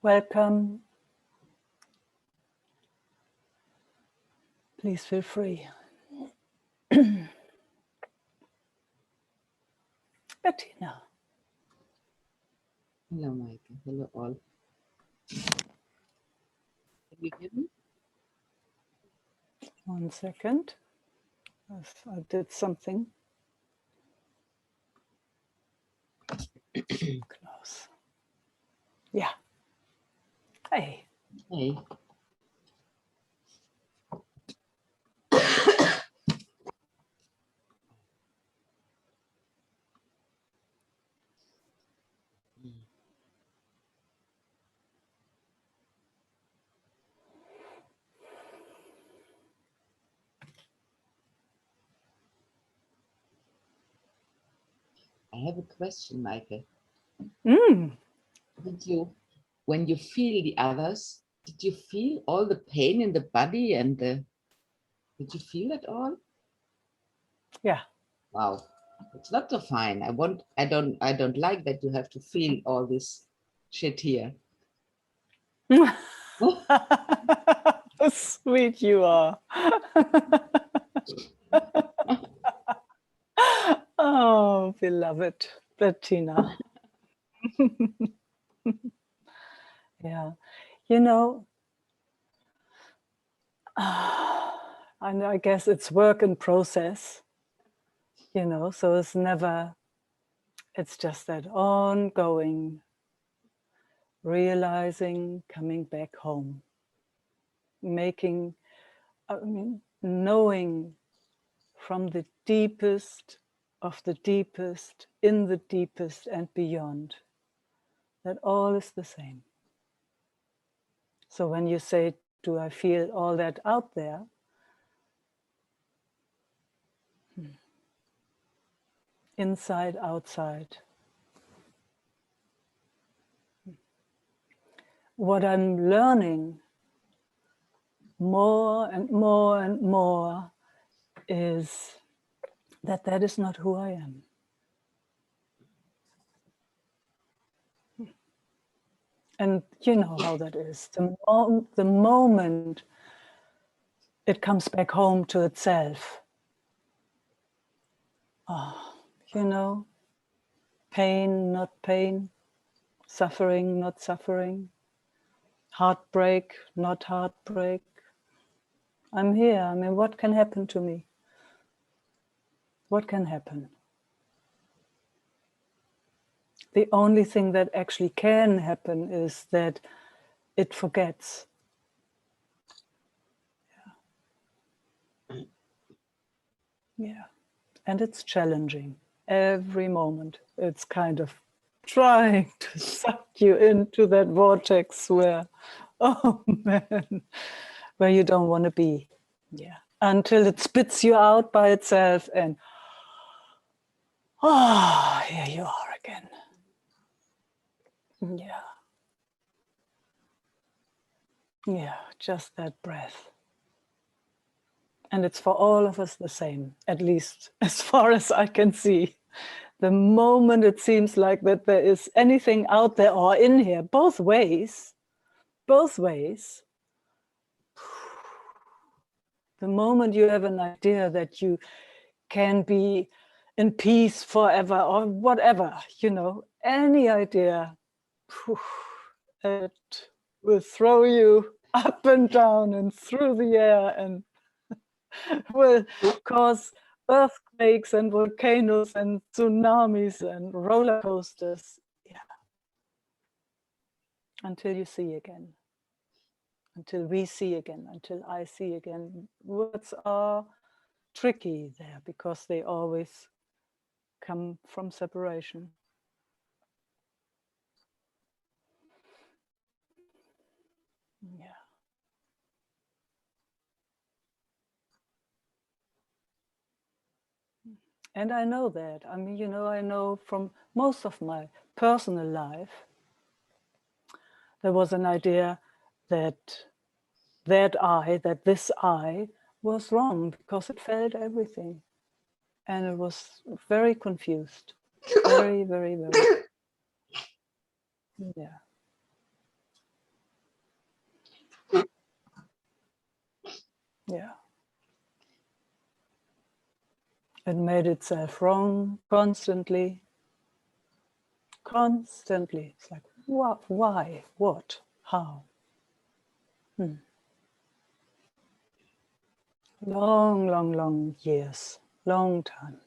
Welcome. Please feel free. Bettina. Hello, Meike. Hello, all. Can you hear me? 1 second. I did something. Close. Yeah. Hey. Hey. I have a question, Meike. When you feel the others, did you feel all the pain in the body and did you feel it all? Yeah. Wow, it's not so fine. I don't like that you have to feel all this shit here. How sweet you are. Oh, beloved Bettina. Yeah, you know, and I guess it's work in process, you know, so it's just that ongoing realizing, coming back home, knowing from the deepest of the deepest, in the deepest and beyond, that all is the same. So when you say, do I feel all that out there? Inside, outside. What I'm learning more and more and more is that that is not who I am. And you know how that is. The moment it comes back home to itself, you know, pain, not pain, suffering, not suffering, heartbreak, not heartbreak. I'm here. I mean, what can happen to me? What can happen? The only thing that actually can happen is that it forgets. Yeah. And it's challenging. Every moment it's kind of trying to suck you into that vortex where, oh man, where you don't want to be. Yeah. Until it spits you out by itself and, oh, here you are again. Yeah. Yeah, just that breath. And it's for all of us the same, at least as far as I can see. The moment it seems like that there is anything out there or in here, both ways, the moment you have an idea that you can be in peace forever or whatever, you know, any idea, it will throw you up and down and through the air and will cause earthquakes and volcanoes and tsunamis and roller coasters. Yeah. Until you see again. Until we see again. Until I see again. Words are tricky there because they always come from separation. Yeah. And I know that. I mean, you know, I know from most of my personal life, there was an idea that this I was wrong because it felt everything. And it was very confused. Very, very, very. Yeah. Yeah. It made itself wrong constantly. Constantly. It's like, what, why, what, how? Long, long, long years. Long time.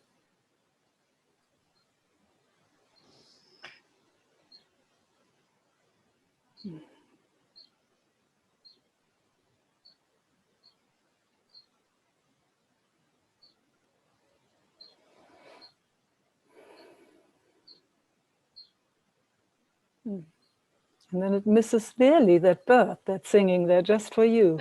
And then it misses nearly that bird that's singing there just for you.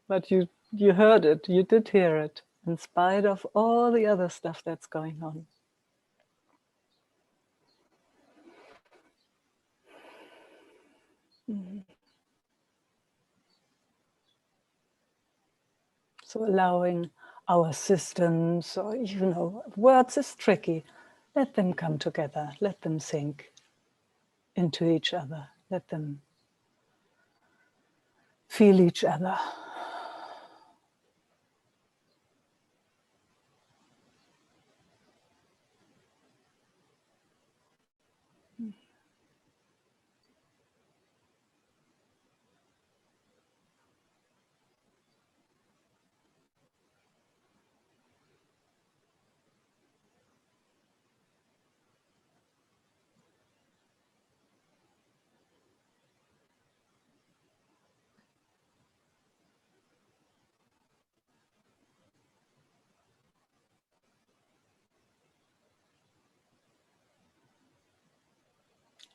But you heard it, you did hear it, in spite of all the other stuff that's going on. So allowing our systems, or words is tricky. Let them come together, let them sink into each other, let them feel each other.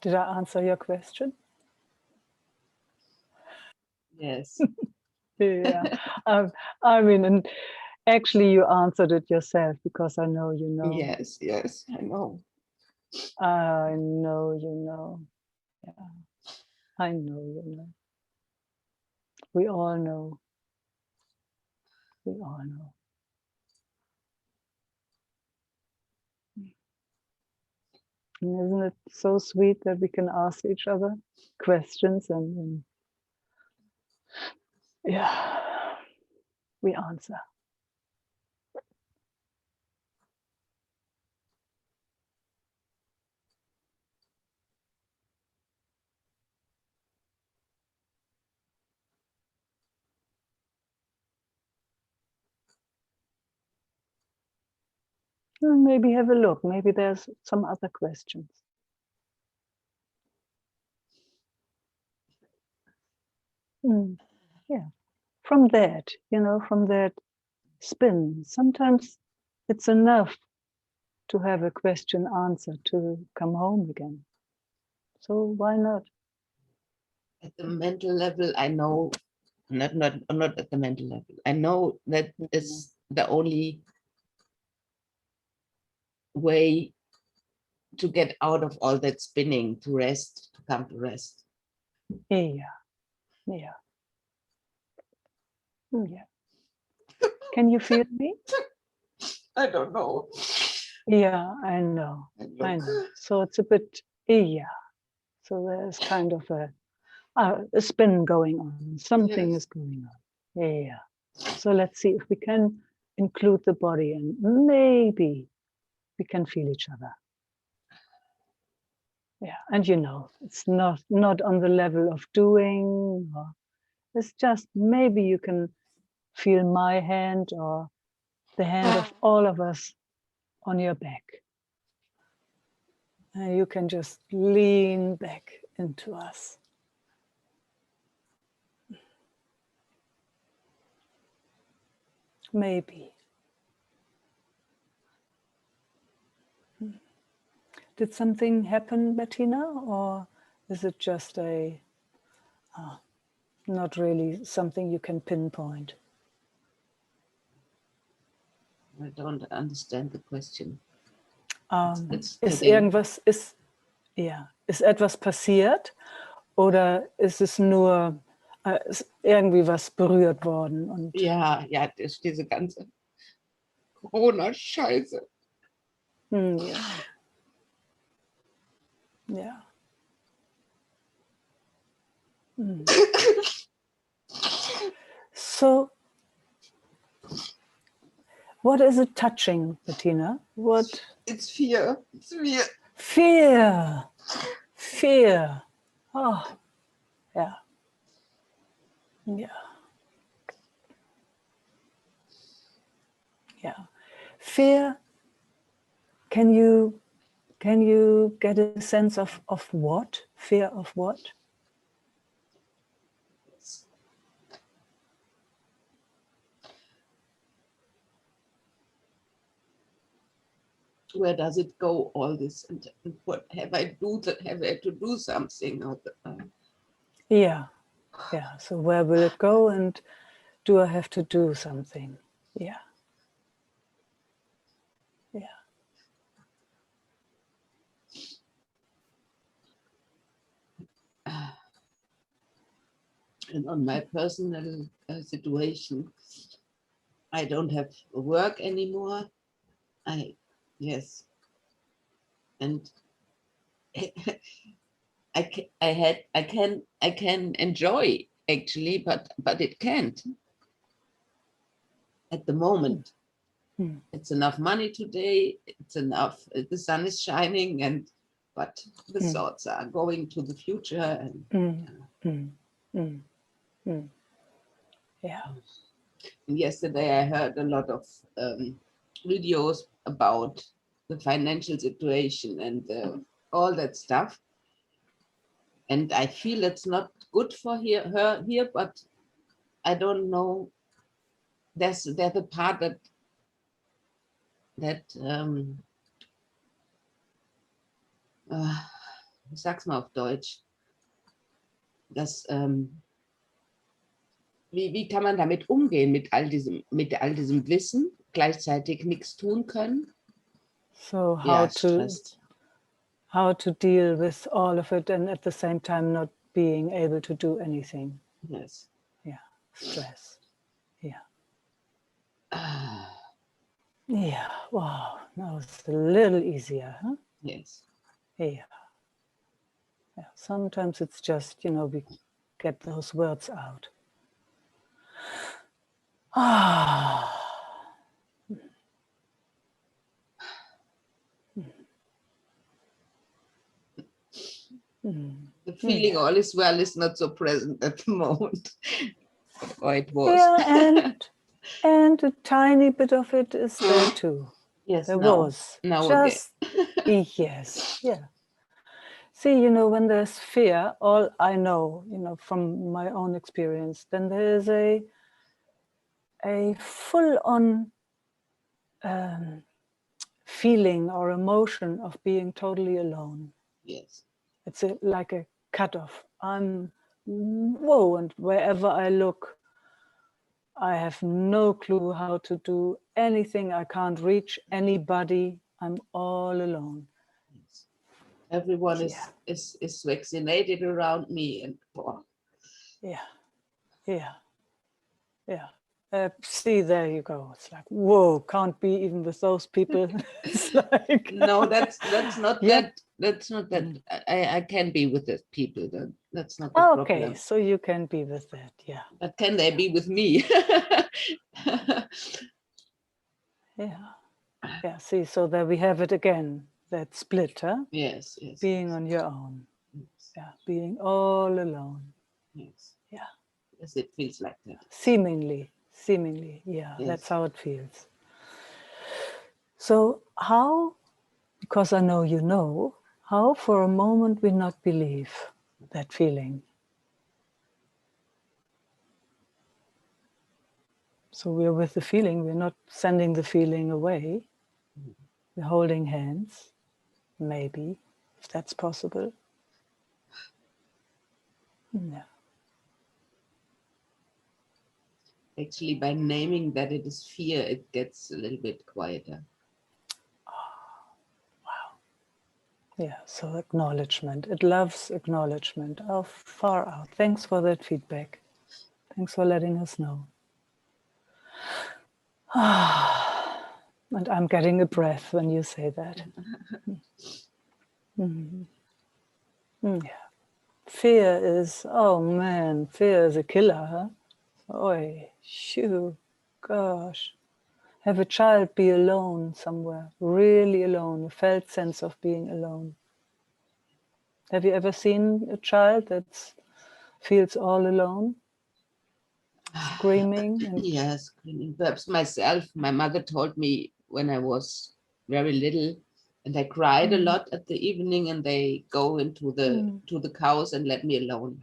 Did I answer your question? Yes. Yeah. I mean, and actually you answered it yourself, because I know you know. Yes, yes, I know. I know you know. Yeah. I know you know. We all know. We all know. And isn't it so sweet that we can ask each other questions and yeah, we answer. Maybe have a look. Maybe there's some other questions. Yeah, from that, from that spin. Sometimes it's enough to have a question answered to come home again. So why not? At the mental level, I know, not at the mental level. I know that is the only way to get out of all that spinning, to rest, to come to rest. Yeah, yeah, yeah. Can you feel me? I don't know. Yeah, I know. I know. So it's a bit, yeah. So there's kind of a spin going on. Something is going on. Yeah. So let's see if we can include the body, and maybe we can feel each other. Yeah, and it's not on the level of doing, or it's just maybe you can feel my hand or the hand of all of us on your back. And you can just lean back into us. Maybe. Did something happen, Bettina, or is it just not really something you can pinpoint? I don't understand the question. Ist etwas passiert, oder ist es nur ist irgendwie was berührt worden? Und ja, das ist diese ganze Corona-Scheiße. Ja. Ja. So, what is it touching, Bettina? What? It's fear. It's fear. Fear. Fear. Oh, yeah. Yeah. Yeah. Fear. Can you get a sense of what? Fear of what? Where does it go, all this? And what have I do that? Have I to do something? Yeah. Yeah. So where will it go, and do I have to do something? Yeah. Yeah. And on my personal situation, I don't have work anymore. Yes, and I can enjoy actually, but it can't at the moment. It's enough money today. It's enough. The sun is shining, but the thoughts are going to the future. Yeah. And yesterday I heard a lot of videos about the financial situation and all that stuff. And I feel it's not good for her here, but I don't know. There's a part that sag's mal auf Deutsch. Das wie kann man damit umgehen mit all diesem Wissen, gleichzeitig nichts tun können? So Ja, es stresst. how to deal with all of it and at the same time not being able to do anything. Yes. Yeah, stress. Yeah. Ah, Yeah, wow, now it's a little easier, huh? yes. Yeah. Yeah. Sometimes it's just, we get those words out. Ah. The feeling all is well is not so present at the moment. Or it was. Yeah, and a tiny bit of it is there too. Yes, there now, was. now Just, again. yes, yeah. See, when there's fear, all I know, from my own experience, then there's a full-on feeling or emotion of being totally alone. Yes. It's like a cutoff. Whoa, and wherever I look, I have no clue how to do anything. I can't reach anybody. I'm all alone. Yes. Everyone is vaccinated around me, and yeah. See, there you go. It's like, whoa, can't be even with those people. It's like, no, that's not yep. that's not that. I can be with the people. That's not the Okay, problem. so you can be with that, yeah. But can they be with me? Yeah. See, so there we have it again. That split, huh? Yes. Being on your own. Yes. Yeah, being all alone. Yes. Yeah. Yes, it feels like that. Seemingly, yeah, yes. That's how it feels. So how, because I know you know, how for a moment we not believe that feeling? So we're with the feeling, we're not sending the feeling away. We're holding hands, maybe, if that's possible. Yeah. Actually, by naming that it is fear, it gets a little bit quieter. Wow. Yeah, so acknowledgement. It loves acknowledgement. Oh, far out. Thanks for that feedback. Thanks for letting us know. And I'm getting a breath when you say that. Yeah. fear is, oh man, fear is a killer, huh? Oi, shoo, gosh. Have a child be alone somewhere, really alone, a felt sense of being alone. Have you ever seen a child that feels all alone? Screaming? And yes, screaming. Perhaps myself. My mother told me when I was very little, and I cried a lot at the evening, and they go into the cows and let me alone.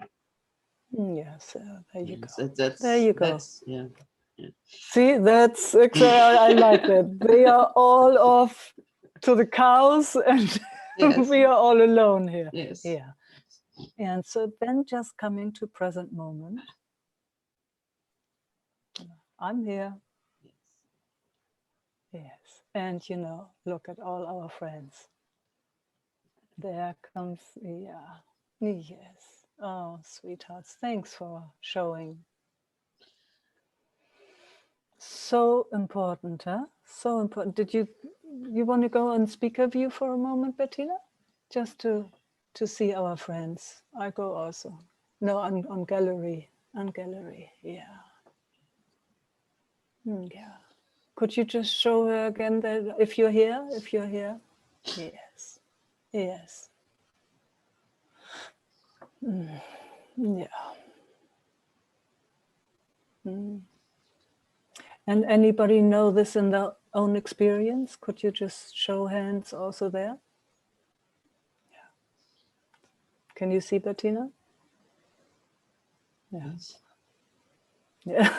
Yes, there you Yes, go. There you go. Yeah. See, that's exactly, I like that. They are all off to the cows and Yes. we are all alone here. Yes. Yeah. And so then just coming to present moment. I'm here. Yes. And you know, look at all our friends. There comes, yeah. Yes. Oh, sweethearts, thanks for showing. So important, huh? So important. Did you want to go on speaker view for a moment, Bettina? Just to see our friends. I go also. No, on gallery. On gallery, yeah. Yeah. Could you just show her again that if you're here? If you're here? Yes. Yes. Yeah. And anybody know this in their own experience? Could you just show hands also there? Yeah. Can you see Bettina? Yeah. Yes. Yeah,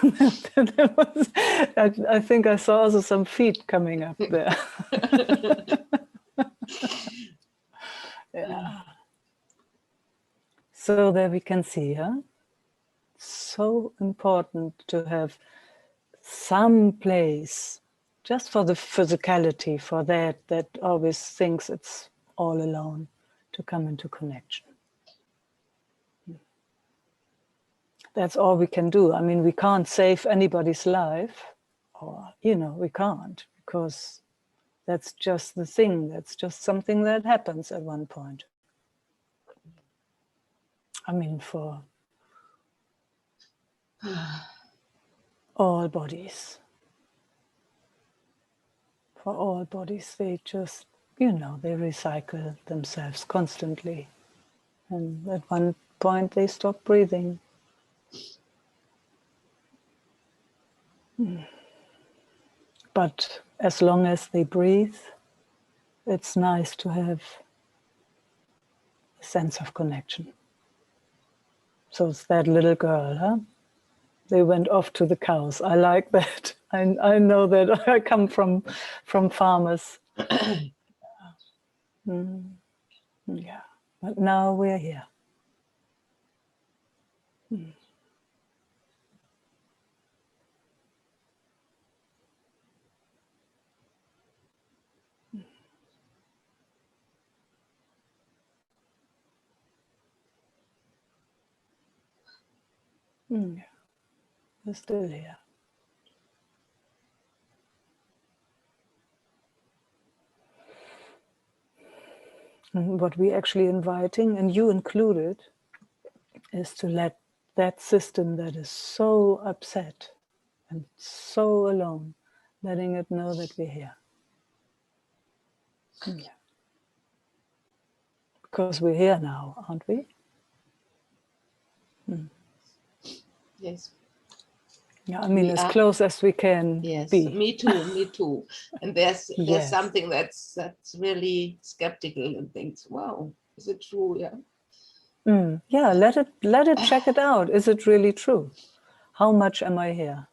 I think I saw also some feet coming up there. Yeah. So there we can see, huh? So important to have some place just for the physicality, for that always thinks it's all alone, to come into connection. That's all we can do. I mean, we can't save anybody's life, or, you know, we can't, because that's just the thing. That's just something that happens at one point. I mean, for all bodies. For all bodies, they just, you know, they recycle themselves constantly. And at one point, they stop breathing. But as long as they breathe, it's nice to have a sense of connection. So it's that little girl, huh? They went off to the cows. I like that. I know that. I come from farmers. Yeah, but now we're here. Yeah, we're still here. And what we're actually inviting, and you included, is to let that system that is so upset and so alone, letting it know that we're here. Yeah. Because we're here now, aren't we? Yes. Yeah, I mean, as close as we can be. Me too. And there's Yes. something that's really skeptical and thinks, wow, is it true? Yeah. Yeah, let it check it out. Is it really true? How much am I here?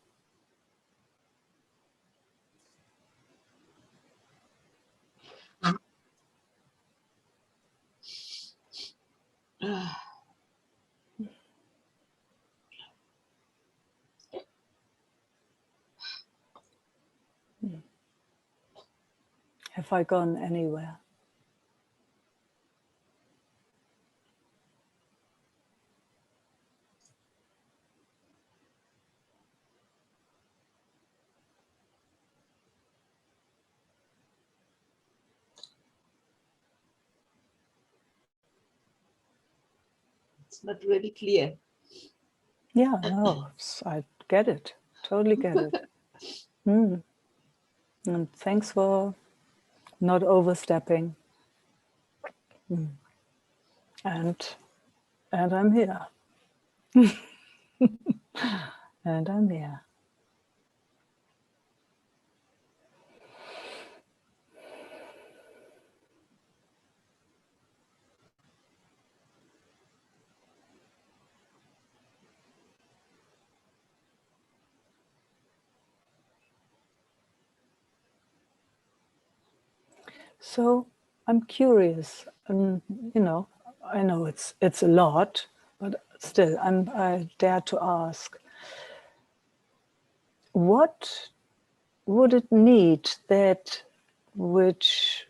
Have I gone anywhere? it's not really clear. Yeah, no, I get it. Totally get it. And thanks for not overstepping. And I'm here. And I'm here. So I'm curious, you know, I know it's a lot, but still, I dare to ask, what would it need that which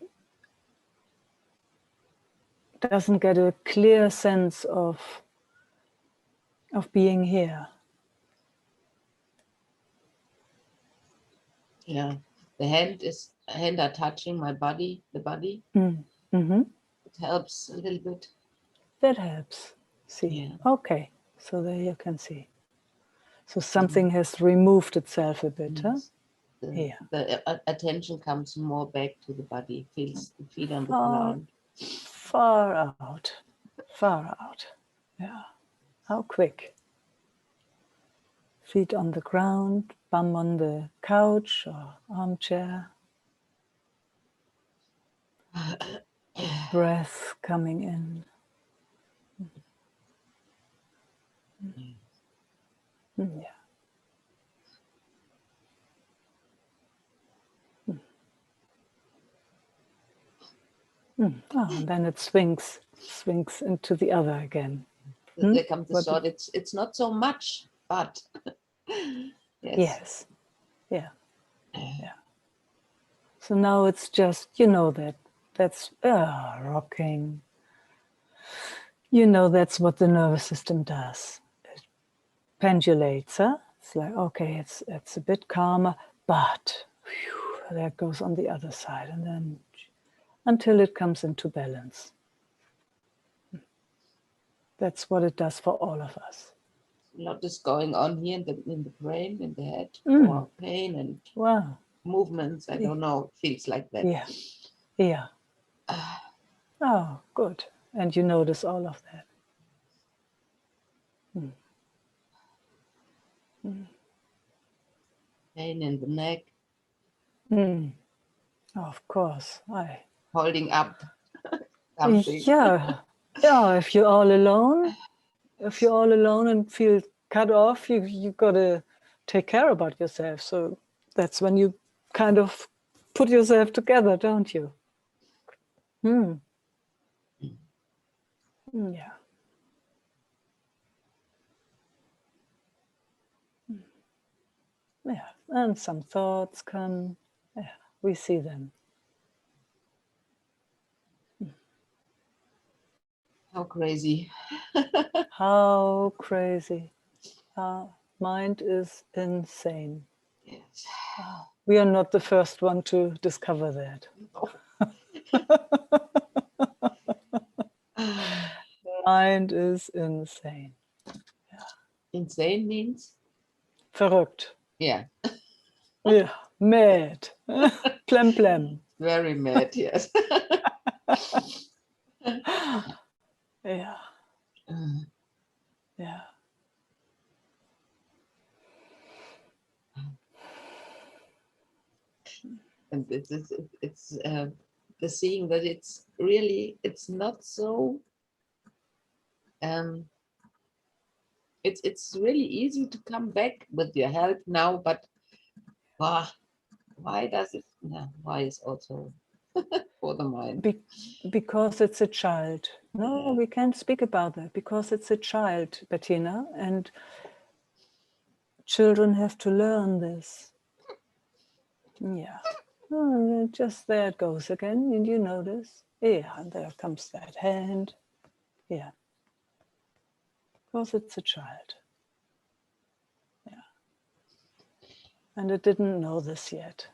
doesn't get a clear sense of being here? Yeah, the hand are touching my body, the body. Mm-hmm. It helps a little bit. That helps. See, Yeah. okay, so there you can see. So something has removed itself a bit, huh? Yes. The attention comes more back to the body, feels the feet on the ground. Far out, far out. Yeah, how quick. Feet on the ground, bum on the couch or armchair. Breath coming in. Yeah. Oh, and then it swings into the other again. There comes the thought, it's not so much, but yes. Yeah. Yeah. So now it's just, you know, that's rocking. You know, that's what the nervous system does. It pendulates, huh? It's like, okay, it's a bit calmer, but whew, there it goes on the other side, and then until it comes into balance. That's what it does for all of us. A lot is going on here in the brain, in the head, or pain and movements. I don't know. Feels like that. Yeah. Yeah. Oh, good. And you notice all of that. Pain in the neck. Of course. Holding up something. Yeah. Yeah, if you're all alone and feel cut off, you gotta take care about yourself. So that's when you kind of put yourself together, don't you? Yeah. Yeah. And some thoughts come. Yeah, we see them. How crazy. How crazy. Our mind is insane. Yes. We are not the first one to discover that. Mind is insane. Yeah. Insane means? Verrückt. Yeah. Yeah, mad. Plem plem. Very mad, yes. Yeah. Yeah. And it's the seeing that it's not so it's really easy to come back with your help now, but why does it why is also for the mind? Because it's a child. No, Yeah. we can't speak about that because it's a child, Bettina, and children have to learn this. Yeah. Oh, just there it goes again, and you notice. Yeah, and there comes that hand. Yeah. Because it's a child. Yeah. And it didn't know this yet.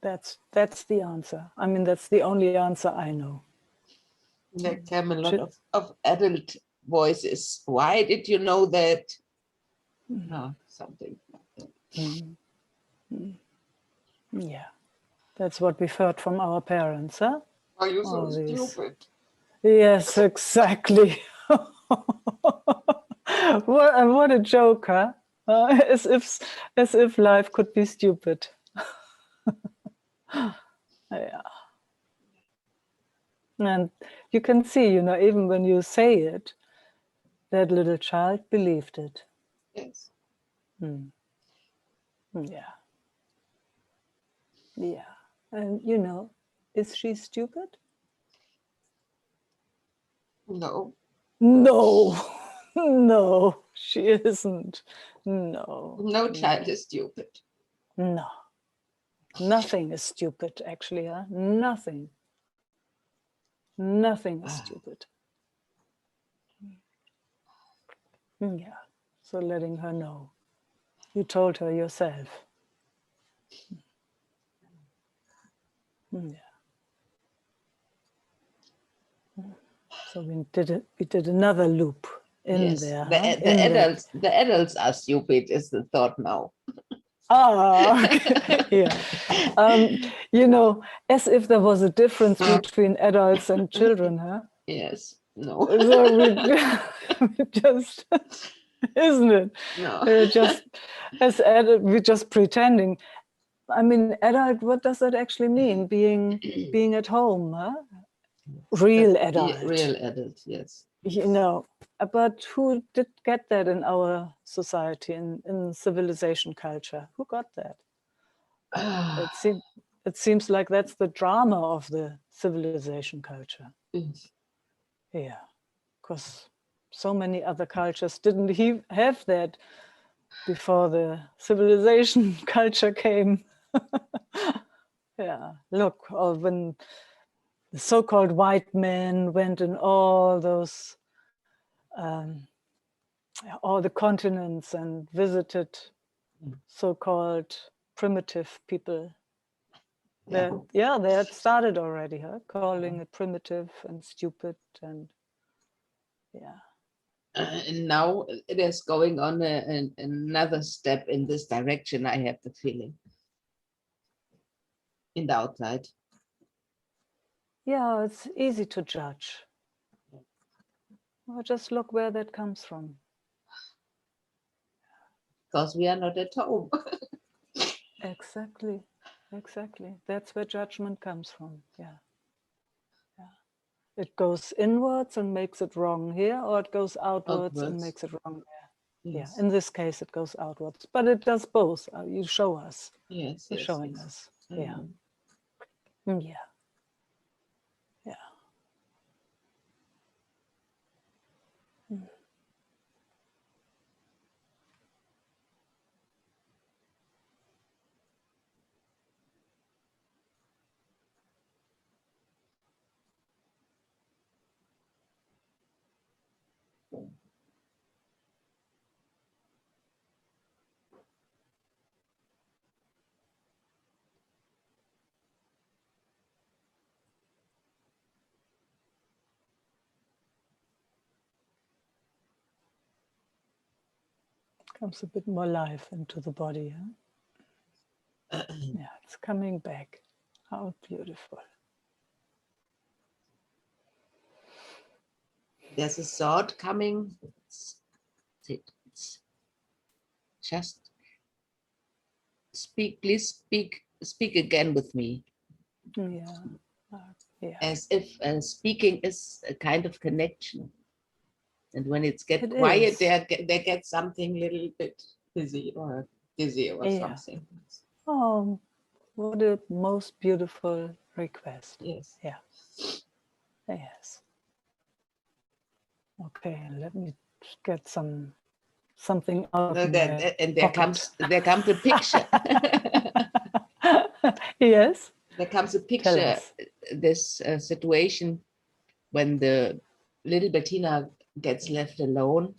That's the answer. I mean, that's the only answer I know. There came a lot of adult voices. Why did you know that? No, something. Yeah, that's what we've heard from our parents, huh? Are you so All these. stupid? Yes, exactly. What a joke, huh? As if life could be stupid. Yeah. And you can see, even when you say it, that little child believed it. Yes. Yeah. Yeah. And is she stupid? No. No. No, she isn't. No. No child is stupid. No. Nothing is stupid, actually, huh? Nothing. Nothing is stupid. Yeah. So letting her know. You told her yourself. Yeah. So we did another loop in there. Huh? The adults are stupid is the thought now. Okay. Yeah. As if there was a difference between adults and children, huh? Yes. No. So we just, isn't it? No. We're just, as adult, we're just pretending. I mean, adult, what does that actually mean? Being at home, huh? Real adult. Real adult, yes. But who did get that in our society, in civilization culture? Who got that? It seems like that's the drama of the civilization culture. Yes. Yeah, because so many other cultures didn't have that before the civilization culture came. Yeah, look, or when the so-called white men went in all those, all the continents and visited so-called primitive people. They had started already, huh? Calling it primitive and stupid, and yeah. And now it is going on another step in this direction, I have the feeling, in the outside. Yeah, it's easy to judge. Well, just look where that comes from. Because we are not at home. Exactly. That's where judgment comes from. Yeah. It goes inwards and makes it wrong here, or it goes outwards and makes it wrong there. Yes. Yeah, in this case, it goes outwards, but it does both. You show us. Yes, You're showing us. Yeah. Yeah. Yeah. Comes a bit more life into the body. Huh? Yeah, it's coming back. How beautiful. There's a thought coming. It's just speak, please speak again with me. Yeah. Yeah. As if speaking is a kind of connection. And when it's get quiet, they get something a little bit busy or dizzy or something. Oh, what a most beautiful request. Yes. Yeah. Yes. Okay, let me get something out of my and there pocket. comes a picture. Yes. There comes a picture. This situation when the little Bettina gets left alone,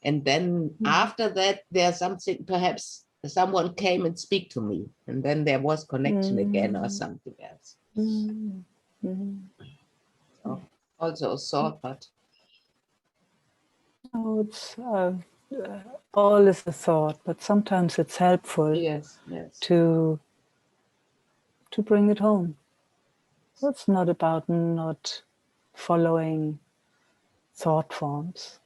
and then after that there's something, perhaps someone came and speak to me, and then there was connection again or something else. So also a thought, but Oh, it's all is a thought, but sometimes it's helpful yes, to bring it home. It's not about not following thought forms.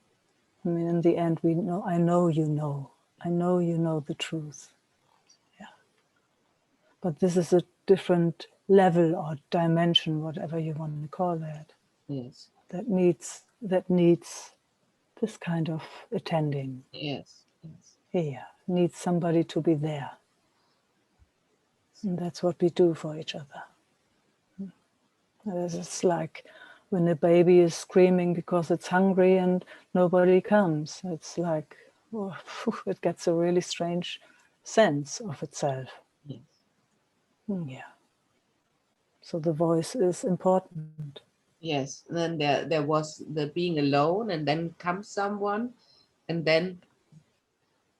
I mean, in the end, we know. I know you know. I know you know the truth. Yeah. But this is a different level or dimension, whatever you want to call that. yes, That needs this kind of attending. yes. Yeah, needs somebody to be there. And that's what we do for each other. It's like when a baby is screaming because it's hungry and nobody comes. It's like, oh, it gets a really strange sense of itself. Yes. Yeah. So the voice is important. Yes, and then there was the being alone, and then comes someone, and then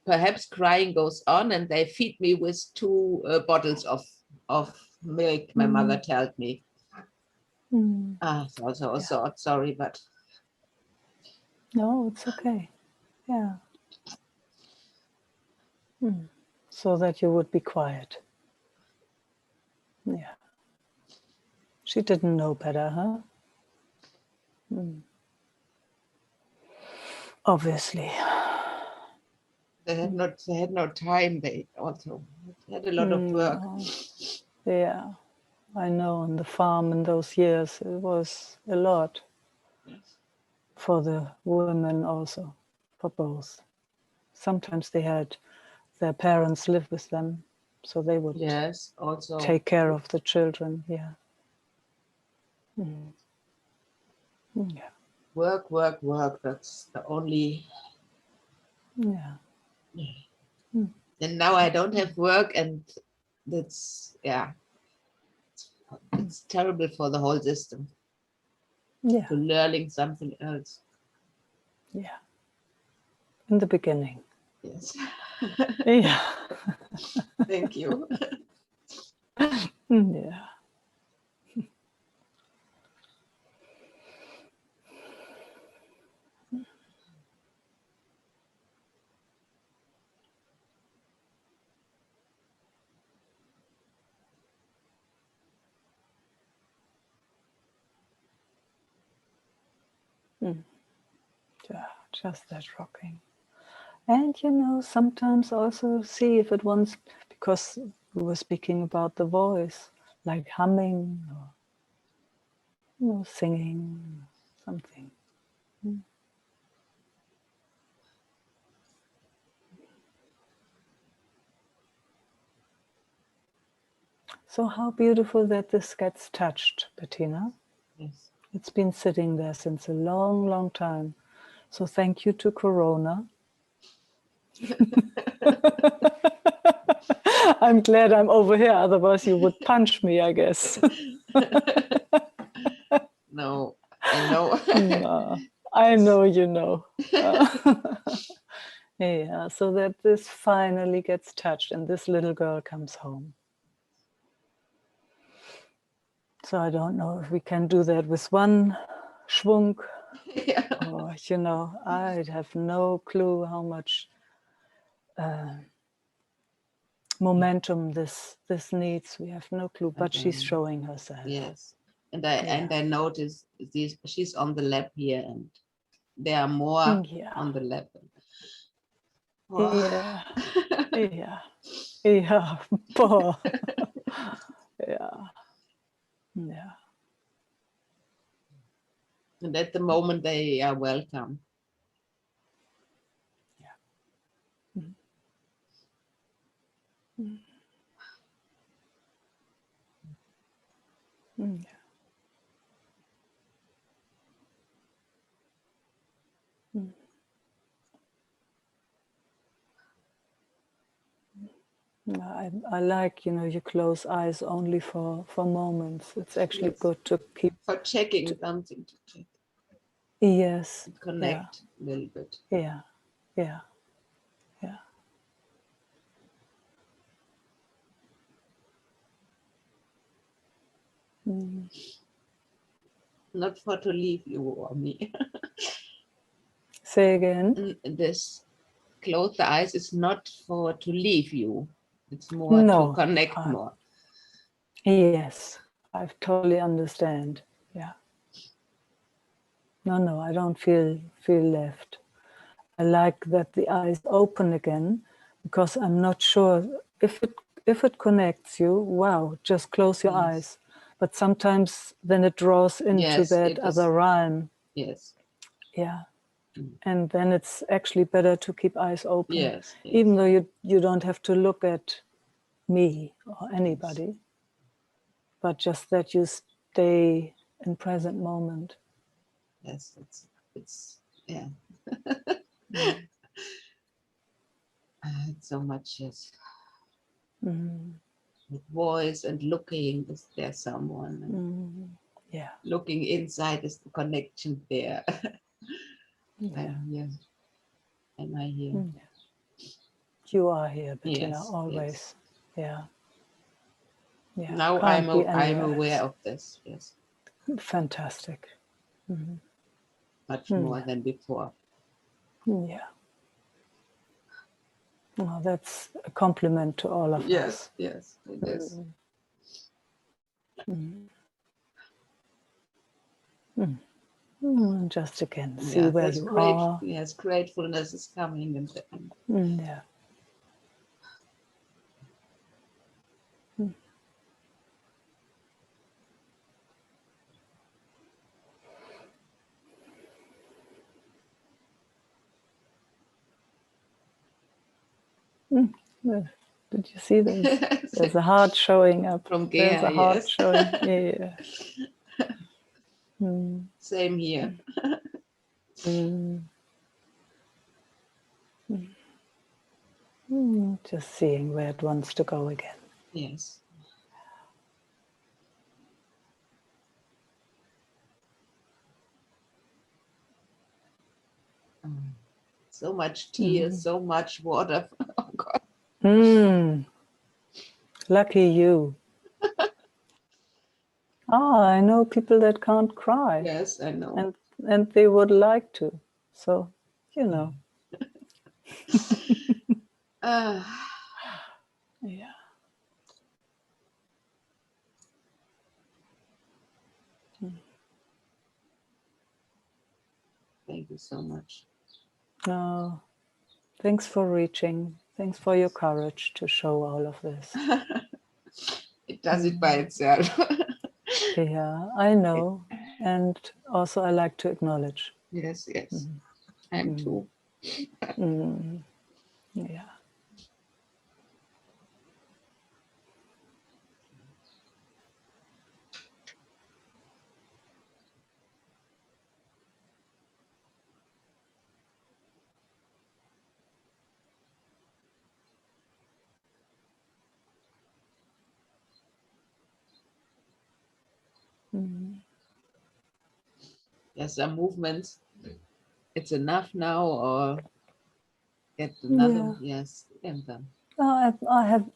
perhaps crying goes on, and they feed me with two bottles of milk. My mother told me. It's also a thought. Sorry, but No, it's okay. Yeah. So that you would be quiet. Yeah. She didn't know better, huh? Obviously. they had no time. They also had a lot of work. No. Yeah. I know on the farm in those years it was a lot Yes. for the women also, for both. Sometimes they had their parents live with them, so they would Yes, also take care of the children. Yeah. Yeah. work. That's the only. Yeah. And now I don't have work, and that's it's terrible for the whole system Yeah. to learning something else. Yeah. In the beginning. Yes. Yeah. Thank you. Yeah. Yeah. Just that rocking. And sometimes also see if it wants, because we were speaking about the voice, like humming or singing something. So how beautiful that this gets touched, Bettina. Yes. It's been sitting there since a long, long time. So thank you to Corona. I'm glad I'm over here, otherwise you would punch me, I guess. No, I know. No, I know you know. Yeah, so that this finally gets touched and this little girl comes home. So I don't know if we can do that with one schwung, Yeah. or I have no clue how much momentum this needs. We have no clue, but she's showing herself. Yes, and I noticed she's on the lab here, and there are more Yeah. on the lab. Yeah. Yeah. Yeah. Poor. Yeah. Yeah. And at the moment they are welcome. Yeah. Yeah. I like, you close eyes only for moments. It's actually Yes. good to keep. For checking something to check. Yes. And connect a little bit. Yeah. Yeah. Yeah. not for to leave you or me. Say again. This close the eyes is not for to leave you. It's more to No. connect more. Yes, I totally understand. Yeah. No, I don't feel left. I like that the eyes open again, because I'm not sure if it connects you. Wow, just close your eyes. But sometimes then it draws into Yes, that it is. other realm. Yes. Yeah. And then it's actually better to keep eyes open. Yes. Even though you don't have to look at me or anybody, but just that you stay in present moment. Yes, it's yeah. It's so much, yes. With voice and looking, is there someone? And Yeah. looking inside, is the connection there? Yeah. I'm here. Am I here? You are here, Bettina, Yes, always. yes. Yeah. Now Can't be I'm anywhere aware else. of this. Yes. Fantastic. Much more than before. Yeah. Well, that's a compliment to all of us. Yes, it is. Just again, see where That's you great. are. Yes, gratefulness is coming. And Yeah. Well, did you see this? There's a heart showing up. From There's Gea, a heart yes. showing. Yeah. Same here. Just seeing where it wants to go again. Yes. So much tears, so much water. Oh God. Lucky you. I know people that can't cry. Yes, I know. And they would like to. So, you know. Yeah. Thank you so much. No. Thanks for reaching. Thanks for your courage to show all of this. It does it by itself. Yeah, I know. And also I like to acknowledge. Yes. I'm too. Yeah. Yes, some movements. It's enough now, or get another. Yeah. Yes, and I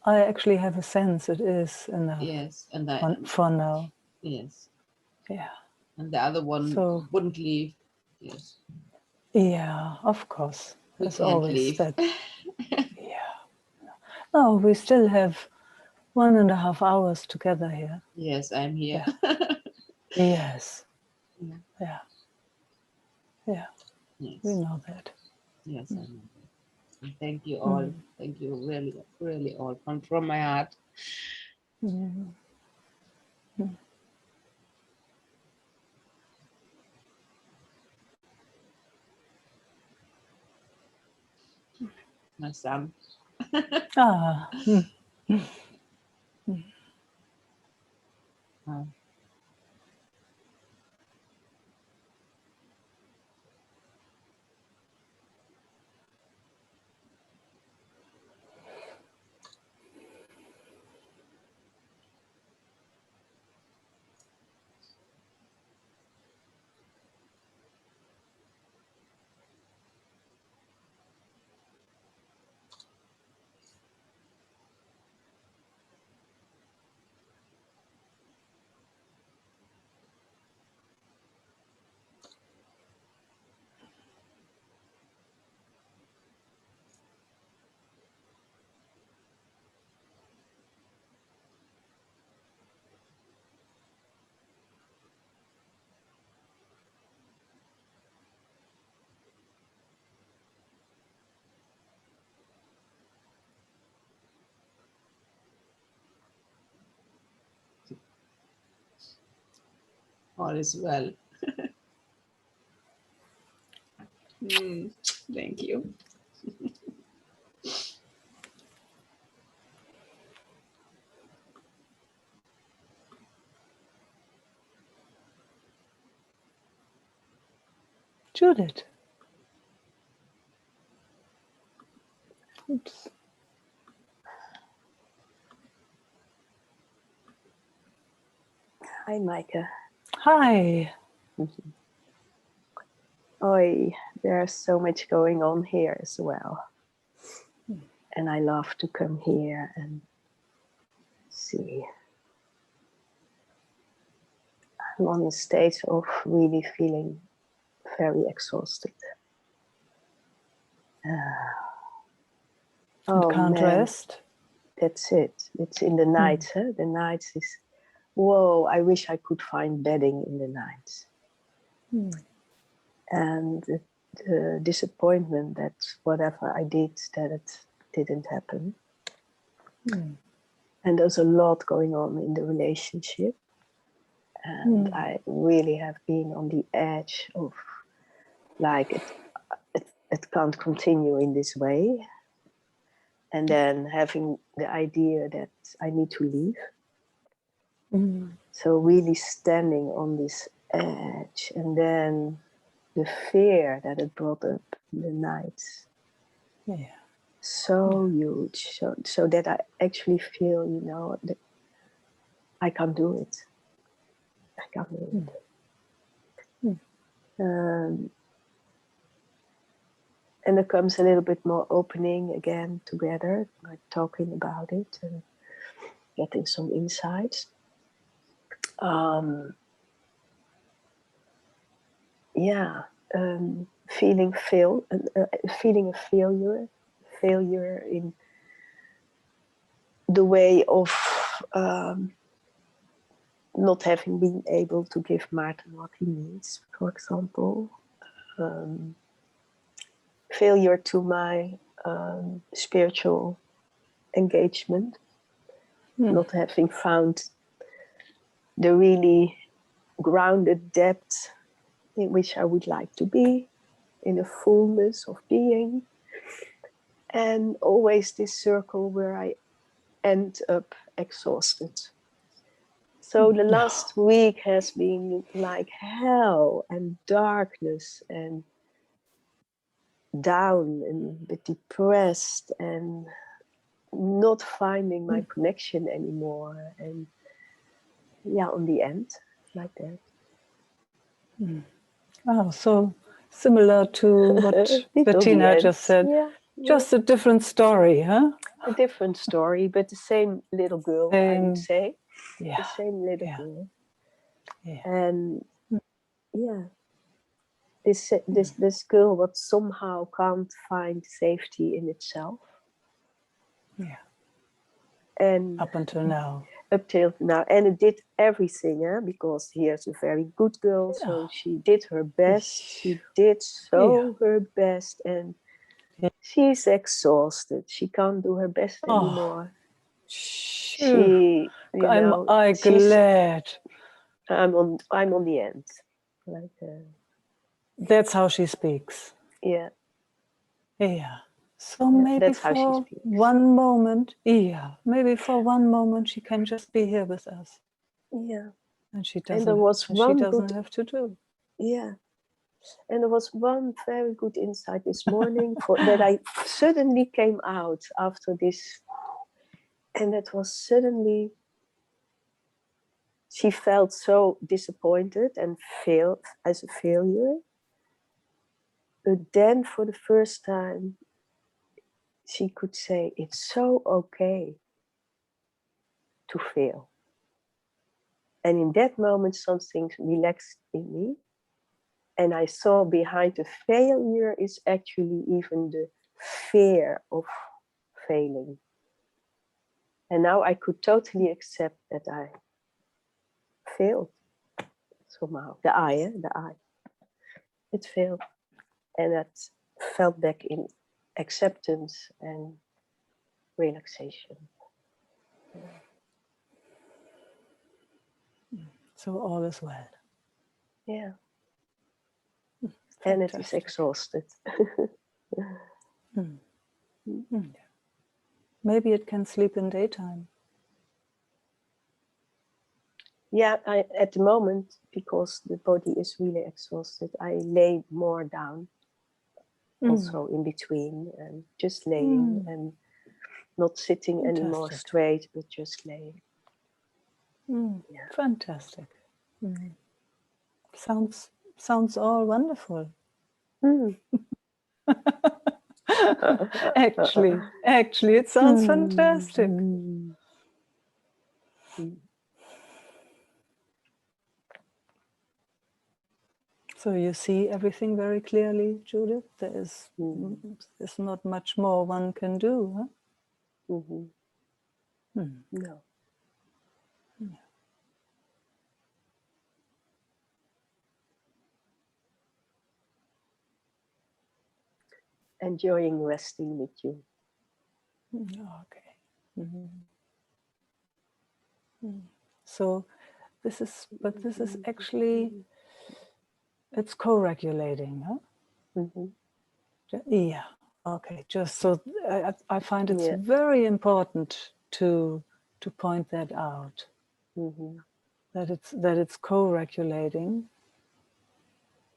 actually have a sense it is enough. yes, and for now. yes, Yeah. and the other one wouldn't leave. Yes. Yeah, of course. We There's can't always leave. that. Yeah. No, we still have 1.5 hours together here. Yes, I'm here. Yeah. Yes. Yeah. Yes. We know that. Yes, I know that. And thank you all. Thank you really, really all from my heart. My son. All is well. Thank you. Judith. Oops. Hi, Meike. Hi. Oi, there's so much going on here as well. And I love to come here and see. I'm on the stage of really feeling very exhausted. Oh Can't man, rest. that's it. It's in the nights. Huh? The nights is, whoa, I wish I could find bedding in the nights. And the disappointment that whatever I did, that it didn't happen. And there's a lot going on in the relationship. And I really have been on the edge of, like, it can't continue in this way. And then having the idea that I need to leave. So really standing on this edge, and then the fear that it brought up in the nights. Yeah. So huge, so that I actually feel, you know, that I can't do it. I can't do it. And there comes a little bit more opening again together, like talking about it and getting some insights. Feeling a failure in the way of not having been able to give Maarten what he needs, for example. Failure to my spiritual engagement, not having found the really grounded depth in which I would like to be, in a fullness of being, and always this circle where I end up exhausted. So the last week has been like hell and darkness and down and a bit depressed and not finding my connection anymore. And on the end, like that. Oh, so similar to what Bettina just said. Yeah. Just a different story, huh? A different story, but the same little girl, I would say. Yeah. The same little girl. Yeah. And this girl what somehow can't find safety in itself. Yeah. And up until now. And it did everything, because here's a very good girl, so she did her best. She did her best, and she's exhausted. She can't do her best anymore. I'm glad. I'm on the end. Like that's how she speaks. Yeah. So maybe that's for how she speaks. one moment, maybe for one moment she can just be here with us. Yeah. And she And there was doesn't have to do. Yeah. And there was one very good insight this morning that I suddenly came out after this. And it was suddenly, she felt so disappointed and failed as a failure. But then for the first time, she could say, it's so okay to fail. And in that moment, something relaxed in me. And I saw behind the failure is actually even the fear of failing. And now I could totally accept that I failed somehow. The I. It failed. And that felt back in acceptance and relaxation. So all is well. Yeah. And it is Fantastic. exhausted. Maybe it can sleep in daytime. Yeah, at the moment, because the body is really exhausted, I lay more down, also in between, and just laying and not sitting anymore Fantastic. straight, but just laying. Yeah. Fantastic. Sounds all wonderful. Actually, it sounds fantastic. So you see everything very clearly, Judith. There's not much more one can do, huh? No. Enjoying resting with you. Okay. So this is actually, it's co-regulating, huh? Yeah. Okay. Just so I find it's very important to point that out. That it's co-regulating.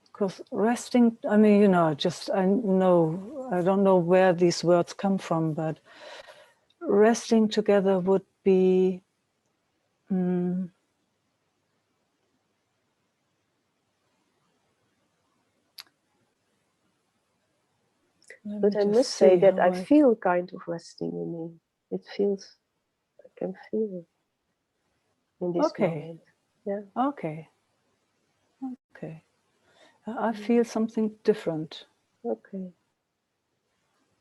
Because resting, I mean, I don't know where these words come from, but resting together would be but I must say that I feel kind of resting in me. It feels, I can feel it in this moment. Yeah. Okay. I feel something different. Okay.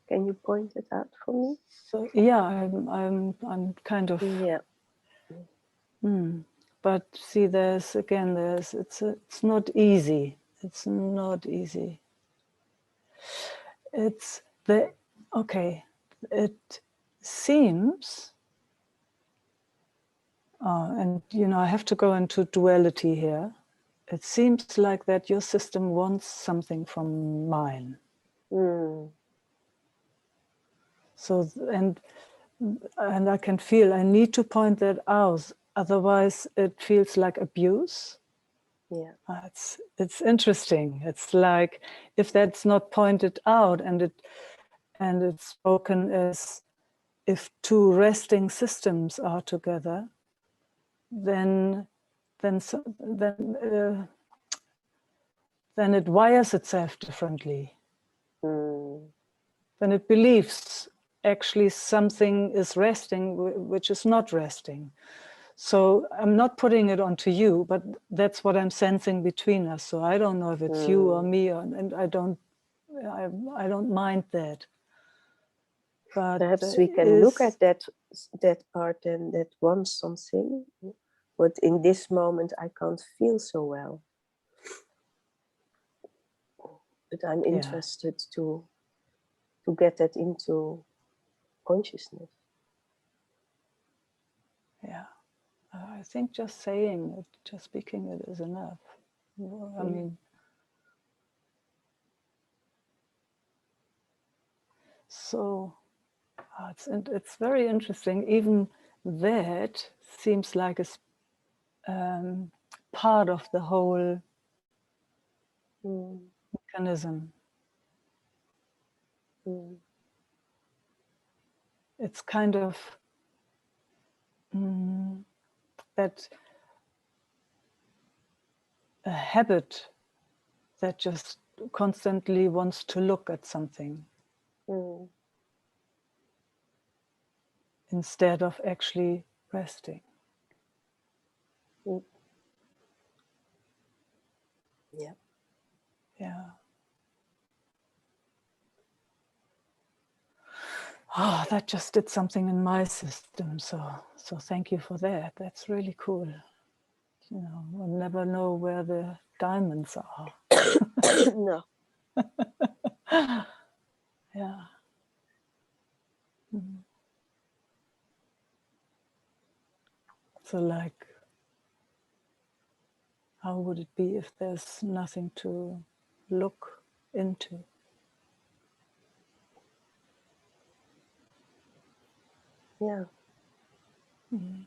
Can you point it out for me? So yeah, I'm kind of But see, it's not easy. It's not easy. It seems, and I have to go into duality here. It seems like that your system wants something from mine. So, and I can feel I need to point that out, otherwise it feels like abuse. Yeah. It's interesting. It's like if that's not pointed out and it's spoken as if two resting systems are together, then it wires itself differently. Then it believes actually something is resting, which is not resting. So I'm not putting it onto you, but that's what I'm sensing between us. So I don't know if it's you or me, and I don't mind that. But perhaps we can look at that part and that wants something, but in this moment I can't feel so well. But I'm interested to get that into consciousness. Yeah, I think just saying it, just speaking it is enough. I mean, so it's very interesting. Even that seems like it's part of the whole mechanism. It's kind of that a habit that just constantly wants to look at something instead of actually resting. Yeah. Yeah. Oh, that just did something in my system. So thank you for that. That's really cool. We'll never know where the diamonds are. No. Yeah. So like, How would it be if there's nothing to look into? Yeah. Mm.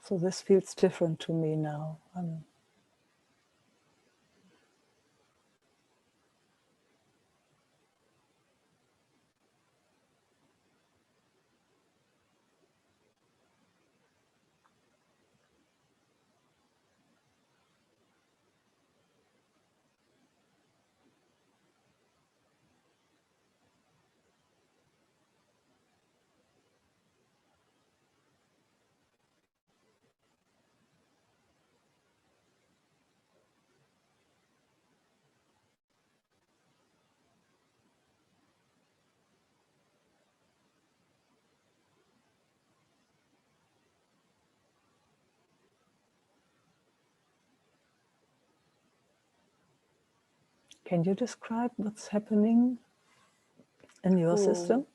So this feels different to me now. Can you describe what's happening in your system?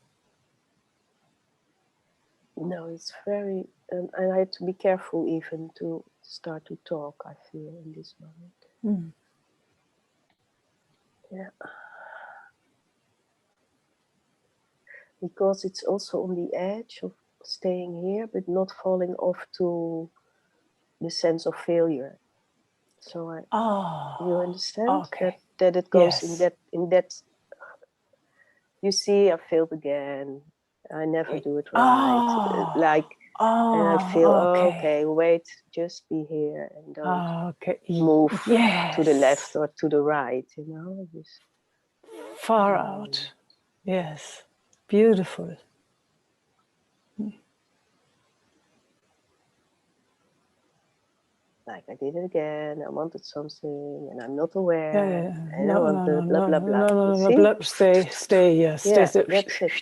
No, it's very, and I have to be careful even to start to talk, I feel, in this moment. Mm. Yeah. Because it's also on the edge of staying here, but not falling off to the sense of failure. So you understand okay. that it goes Yes. in that. You see, I failed again. I never do it right. And I feel okay. Wait, just be here and don't move to the left or to the right. You know, just far out. Yes, beautiful. Like I did it again. I wanted something, and I'm not aware. Yeah. And I wanted blah blah blah. No. Stay. Yes. Yeah, stay. that's it.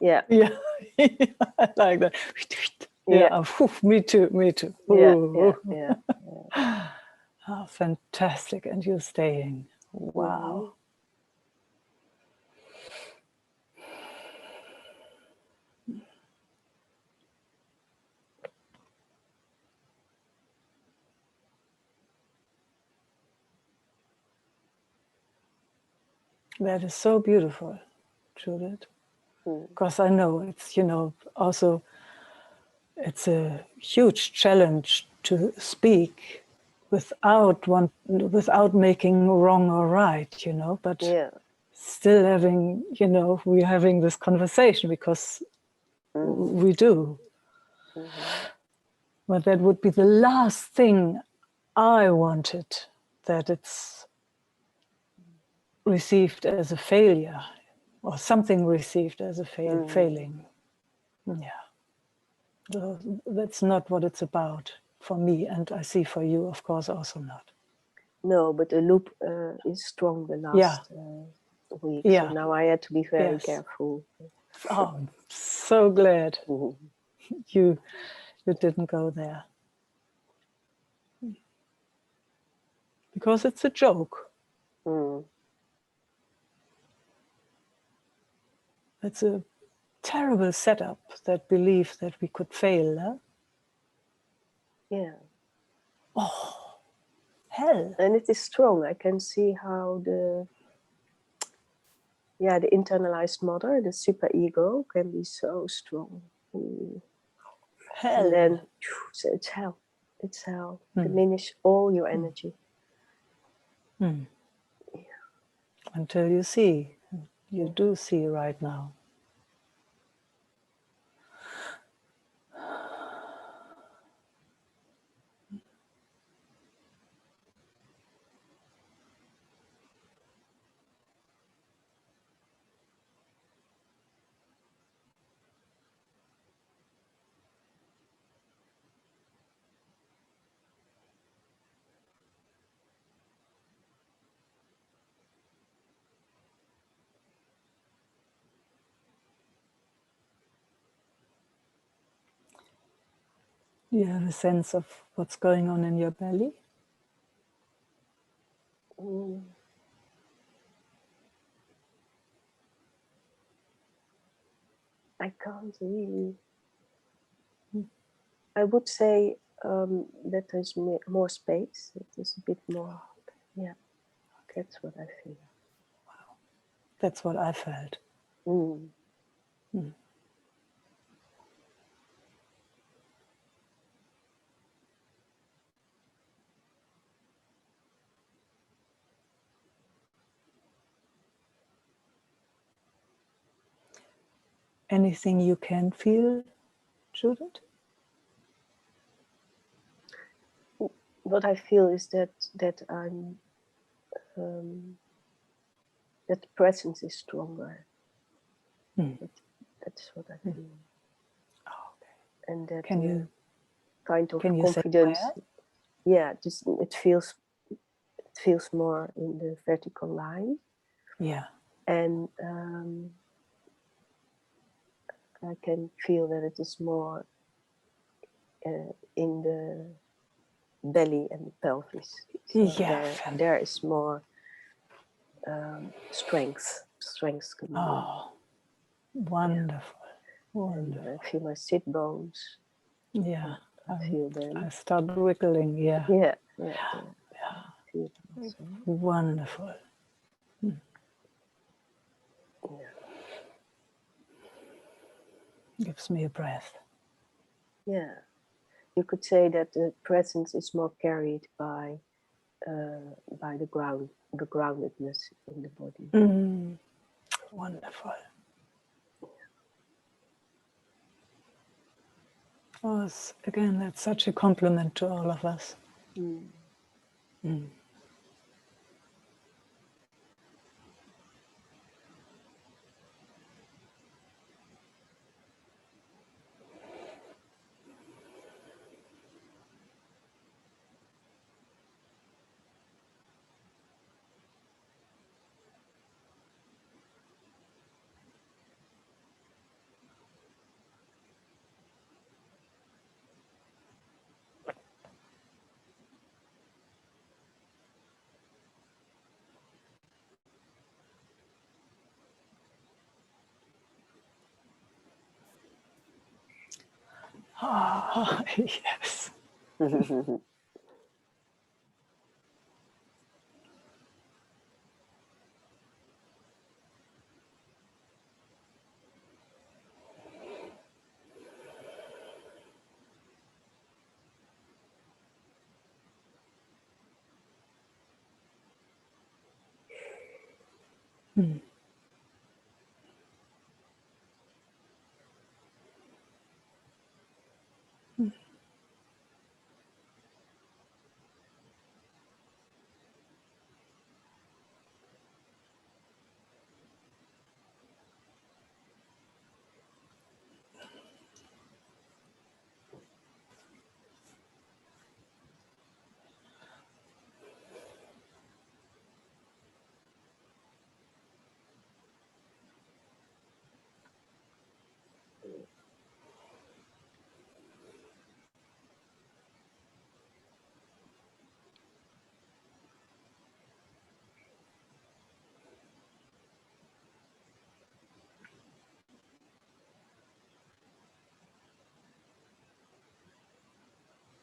Yeah. Yeah. I like that. Yeah. Me too. Yeah. Oh, fantastic. And you're staying. Wow. That is so beautiful, Judith. Because I know it's, also it's a huge challenge to speak without making wrong or right, but still having, we're having this conversation because we do. But that would be the last thing I wanted, that it's received as a failure or something received as a failing. Yeah. So that's not what it's about for me, and I see for you, of course, also not. No, but the loop is strong the last week, so now I had to be very careful. Oh, I'm so glad you didn't go there. Because it's a joke. It's a terrible setup, that belief that we could fail. Huh? Yeah. Oh, hell. And it is strong. I can see how the internalized mother, the super ego, can be so strong. Hell. And then it's hell. It's hell. Diminish all your energy. Yeah. Until you see. You do see right now. Do you have a sense of what's going on in your belly? Mm. I can't really. I would say that there's more space. It is a bit more. Yeah, that's what I feel. Wow. That's what I felt. Mm. Mm. Anything you can feel, Judith? What I feel is that I'm that the presence is stronger. Mm. That's what I feel. Oh, okay. And that Can you say confidence. where? Yeah, just it feels more in the vertical line. Yeah. And I can feel that it is more in the belly and the pelvis. So Yeah. there is more strength coming Oh, wonderful. in. Wonderful. And I feel my sit bones. Yeah. I feel them. I start wiggling, yeah. Yeah. Yeah. I feel it also. Wonderful. Yeah. Gives me a breath. Yeah. You could say that the presence is more carried by the groundedness in the body. Mm. Wonderful. Oh, again, that's such a compliment to all of us. Mm. Mm. Oh, yes. Mm.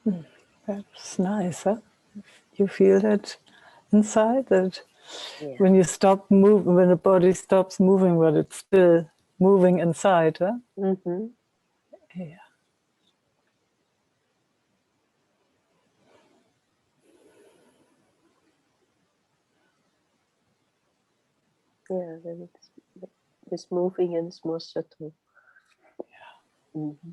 Mm. That's nice, huh? You feel that inside, that Yeah. when you stop moving, when the body stops moving, but it's still moving inside, huh? Mm-hmm. Yeah. Yeah, then it's moving and it's more subtle. Yeah. Mm-hmm.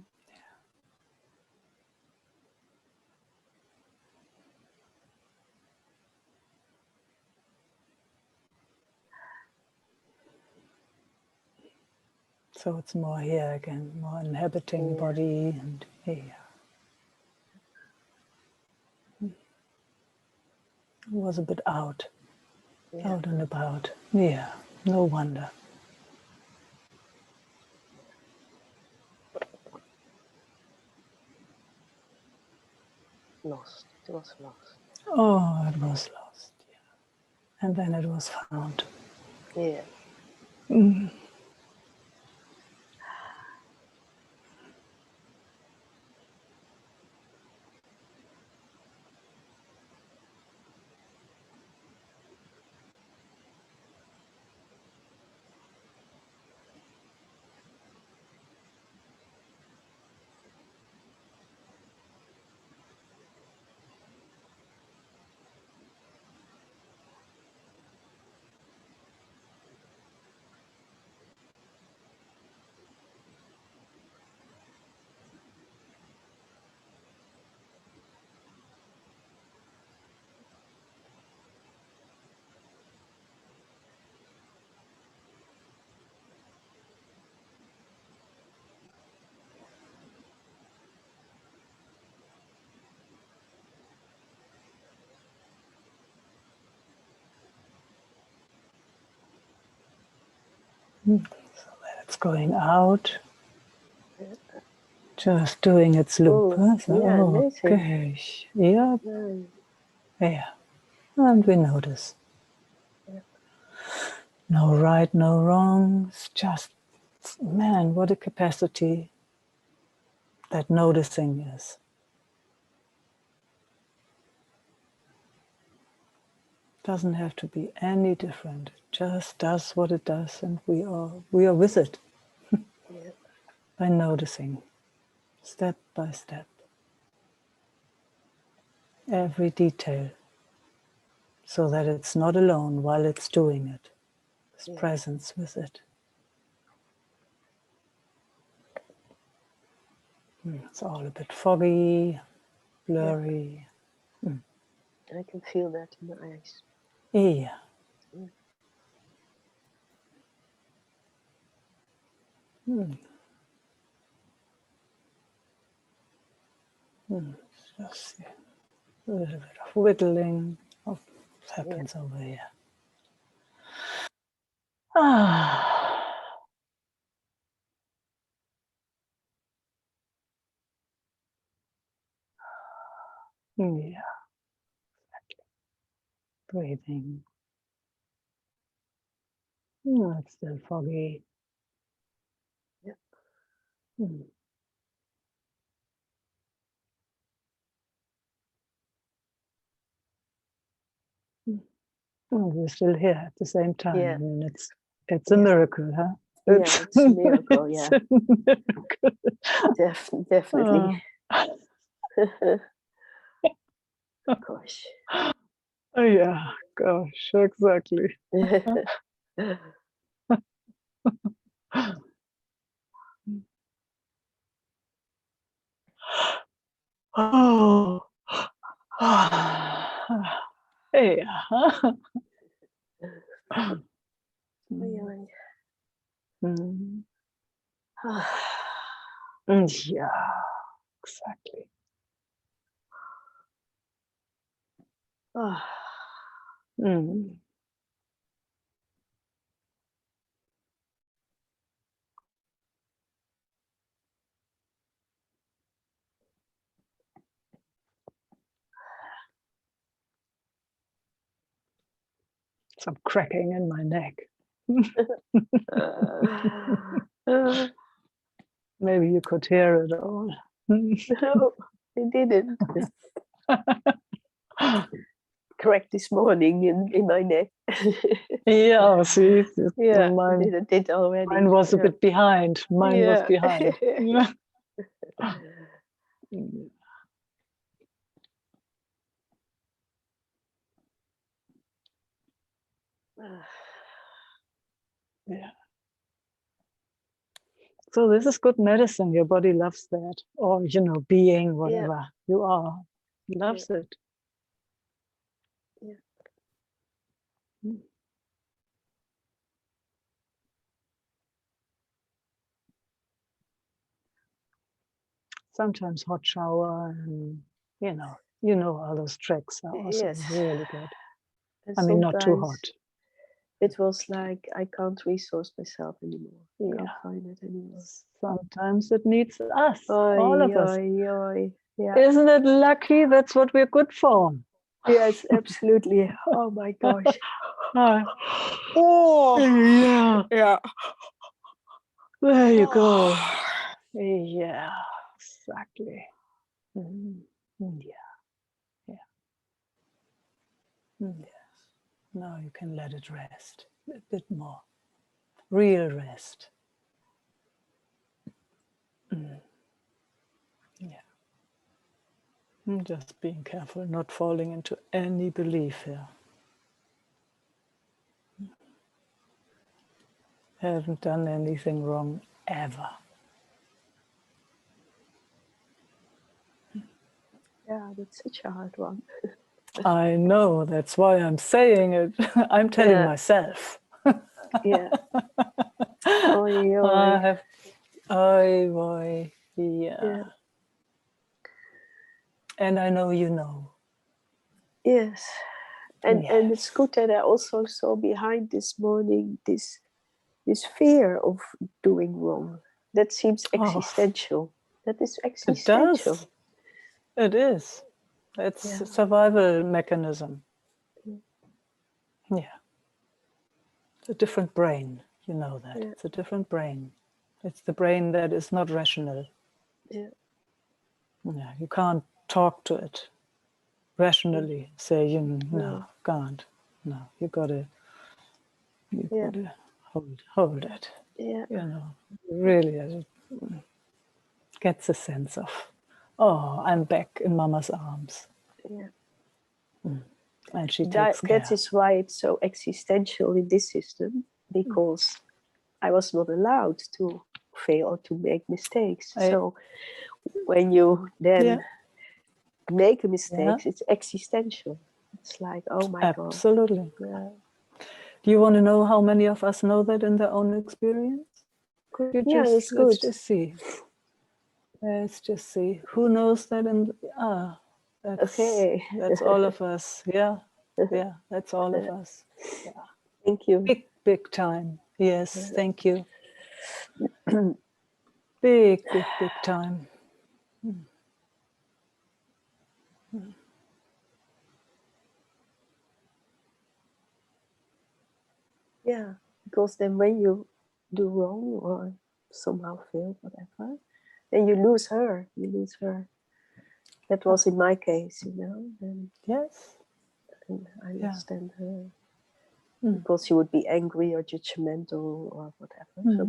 So it's more here again, more inhabiting body and here. It was a bit out and about. Yeah, no wonder. Lost. It was lost. Oh, it was lost. Yeah. And then it was found. Yeah. Mm. So that's going out. Just doing its loop. Oh, Huh? So, yeah, amazing. okay. Yep. Nice. Yeah. And we notice. Yeah. No right, no wrong. It's just, man, what a capacity that noticing is. Doesn't have to be any different. It just does what it does, and we are with it. Yeah. By noticing, step by step, every detail, so that it's not alone while it's doing it. This presence with it. It's all a bit foggy, blurry. I can feel that in my eyes. Yeah. Just a little bit of wiggling of happens over here. Ah. Yeah. Breathing. No, it's still foggy. Yeah. Oh, we're still here at the same time. Yeah. I mean, it's a miracle, huh? Yeah, it's a miracle. It's Yeah, a miracle. definitely. Gosh. Oh, yeah, gosh, exactly. Oh, yeah. Mm. Yeah, exactly. Mm. Some cracking in my neck. Maybe you could hear it all. No, I didn't. Correct this morning in my neck. Yeah, see, Yeah, mine, I did already. mine was a bit behind. Mine was Yeah. behind. Yeah. Yeah. So this is good medicine. Your body loves that. Or, being whatever you are, loves it. Yeah. Sometimes hot shower and, all those tricks are also really good. And I mean, not too hot. It was like I can't resource myself anymore. Yeah. I can't find it anymore. Sometimes it needs us, Oy, all of us. oy, oy. Yeah. Isn't it lucky? That's what we're good for. Yes, absolutely. Oh my gosh. Oh, yeah. Yeah. There you go. Yeah, exactly. Mhm. Yeah, yeah. Yes. Now you can let it rest a bit more. Real rest. Yeah. Just being careful, not falling into any belief here. Haven't done anything wrong ever. Yeah, that's such a hard one. I know, that's why I'm saying it. I'm telling myself. Yeah. Oy, I oy. have, oh boy, yeah. Yeah. And I know you know. Yes. And it's Yes. good that I also saw behind this morning this fear of doing wrong. That seems Oh, existential. That is it existential. does. It is. It's Yeah. a survival mechanism. Yeah. It's a different brain. You know that. Yeah. It's a different brain. It's the brain that is not rational. Yeah. Yeah, you can't talk to it rationally. Say, no, can't. No, you gotta hold it. Yeah. You know, really gets a sense of, oh, I'm back in Mama's arms, Yeah. and she takes That care. is why it's so existential in this system, because I was not allowed to fail or to make mistakes. So when you then make a mistake, it's existential. It's like, oh my God. Absolutely. Yeah. Do you want to know how many of us know that in their own experience? Could you Yeah, just, it's good. let's just see. Let's just see. Who knows that Okay. that's all of us. Yeah. Yeah, that's all of us. Yeah. Thank you. Big time. Yes, thank you. Big time. Yeah, because then when you do wrong or somehow fail, whatever, then you lose her. You lose her. That was in my case, and Yes. I understand her. Because she would be angry or judgmental or whatever. So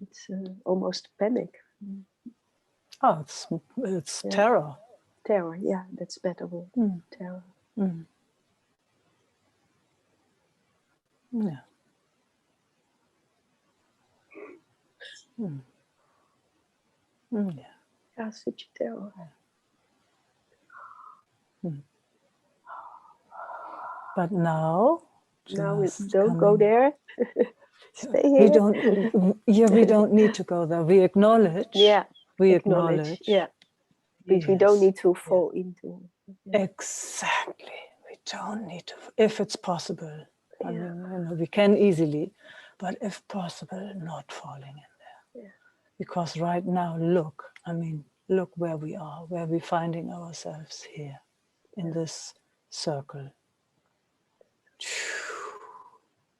it's almost panic. Oh, it's terror. Terror, yeah, that's a better word. Terror. Yeah. Yeah. Yeah, such a terror. But now we don't go there. Stay here. We don't need to go there. We acknowledge. Yeah. We acknowledge. Yeah. But we don't need to fall into. Exactly. We don't need to, if it's possible. I mean, we can easily, but if possible, not falling in there. Yeah. Because right now, look where we are, where we're finding ourselves here in this circle.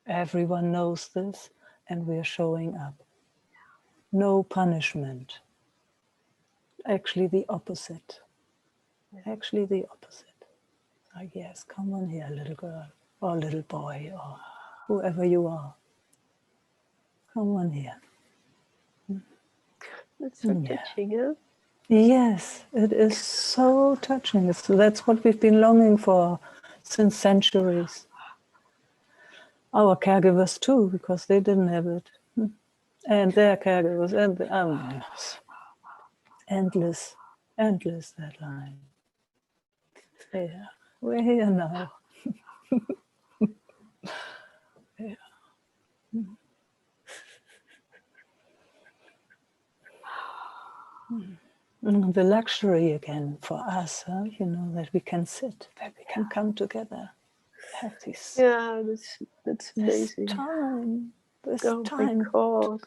Everyone knows this, and we're showing up. No punishment. Actually, the opposite. Actually, the opposite. Like, yes, come on here, little girl, or little boy, or whoever you are. Come on here. That's so touching, huh? Yes, it is so touching. That's what we've been longing for since centuries. Our caregivers too, because they didn't have it. And their caregivers, and endless that line. Yeah, we're here now. Yeah. The luxury again for us, that we can sit, that we can come together, have this. Yeah, that's amazing. This oh time. My God.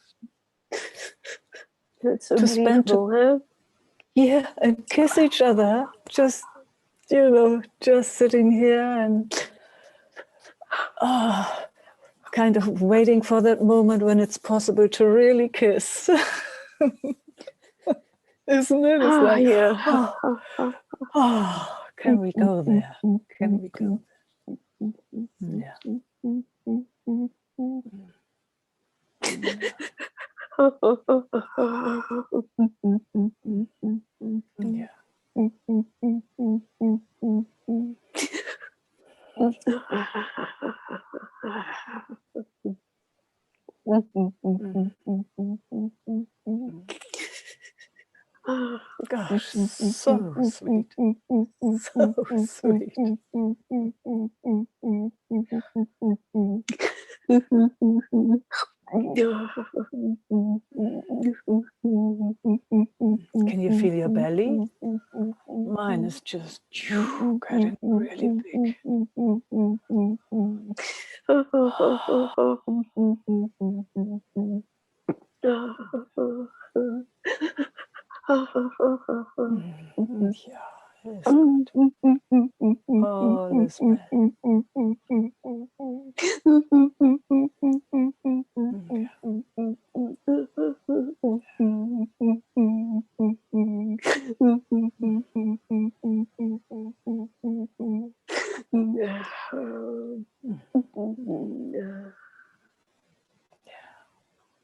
That's unbelievable, huh? Yeah, and kiss each other, just just sitting here and kind of waiting for that moment when it's possible to really kiss. Isn't it? It's like, yeah. Can we go there? Can we go there? Yeah. Gosh, so sweet. So sweet. Can you feel your belly? Mine is just getting really big. Yeah, it's good. All is well.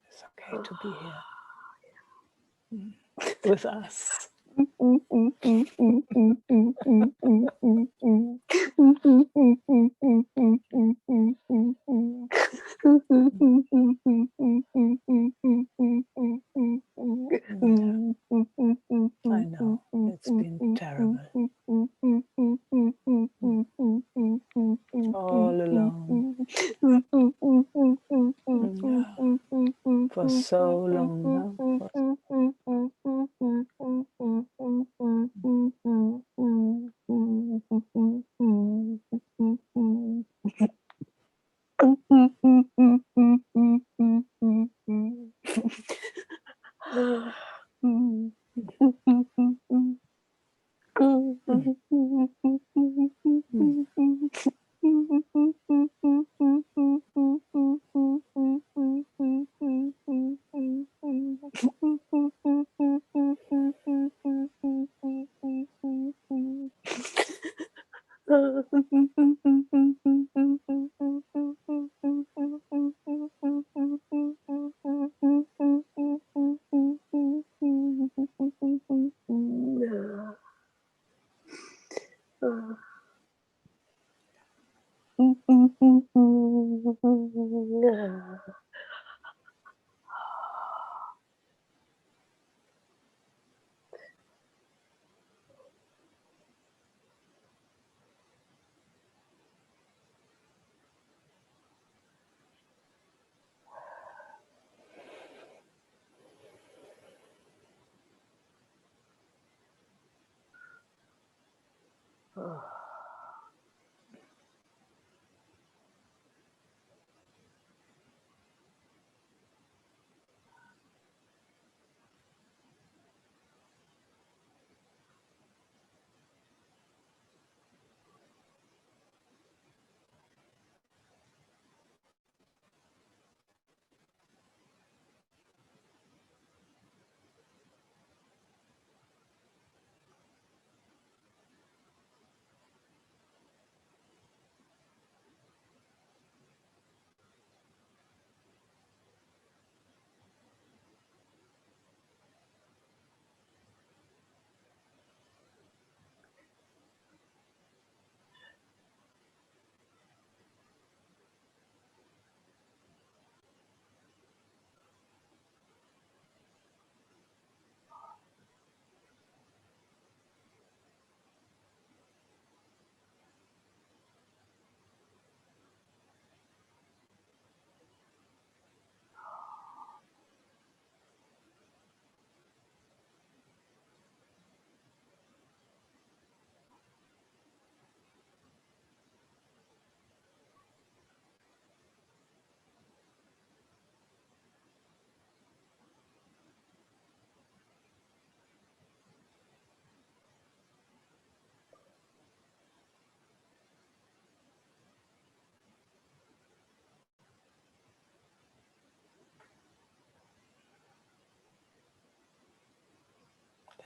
It's okay to be here with us. I know, it's been terrible. All alone. For so long now.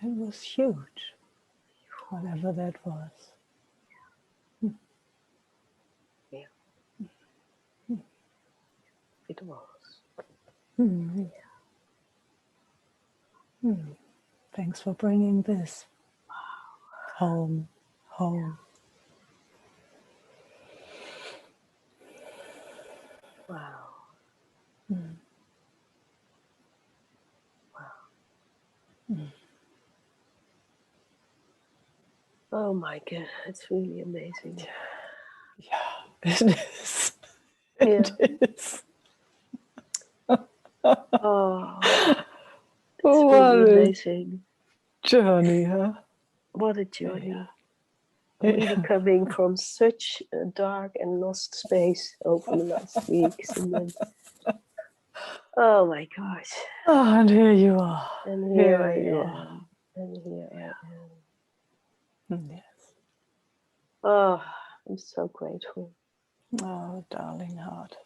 That was huge, whatever that was. It was. Thanks for bringing this home. Wow. Oh my God, it's really amazing. Yeah, it is. Yeah. It is. Oh, it's What really a amazing. journey, huh? What a journey. Yeah. Really coming from such a dark and lost space over the last weeks, and then, oh my gosh. Oh, and here you are. And here I you am. And here I am. Yes. Oh, I'm so grateful. Oh, darling heart.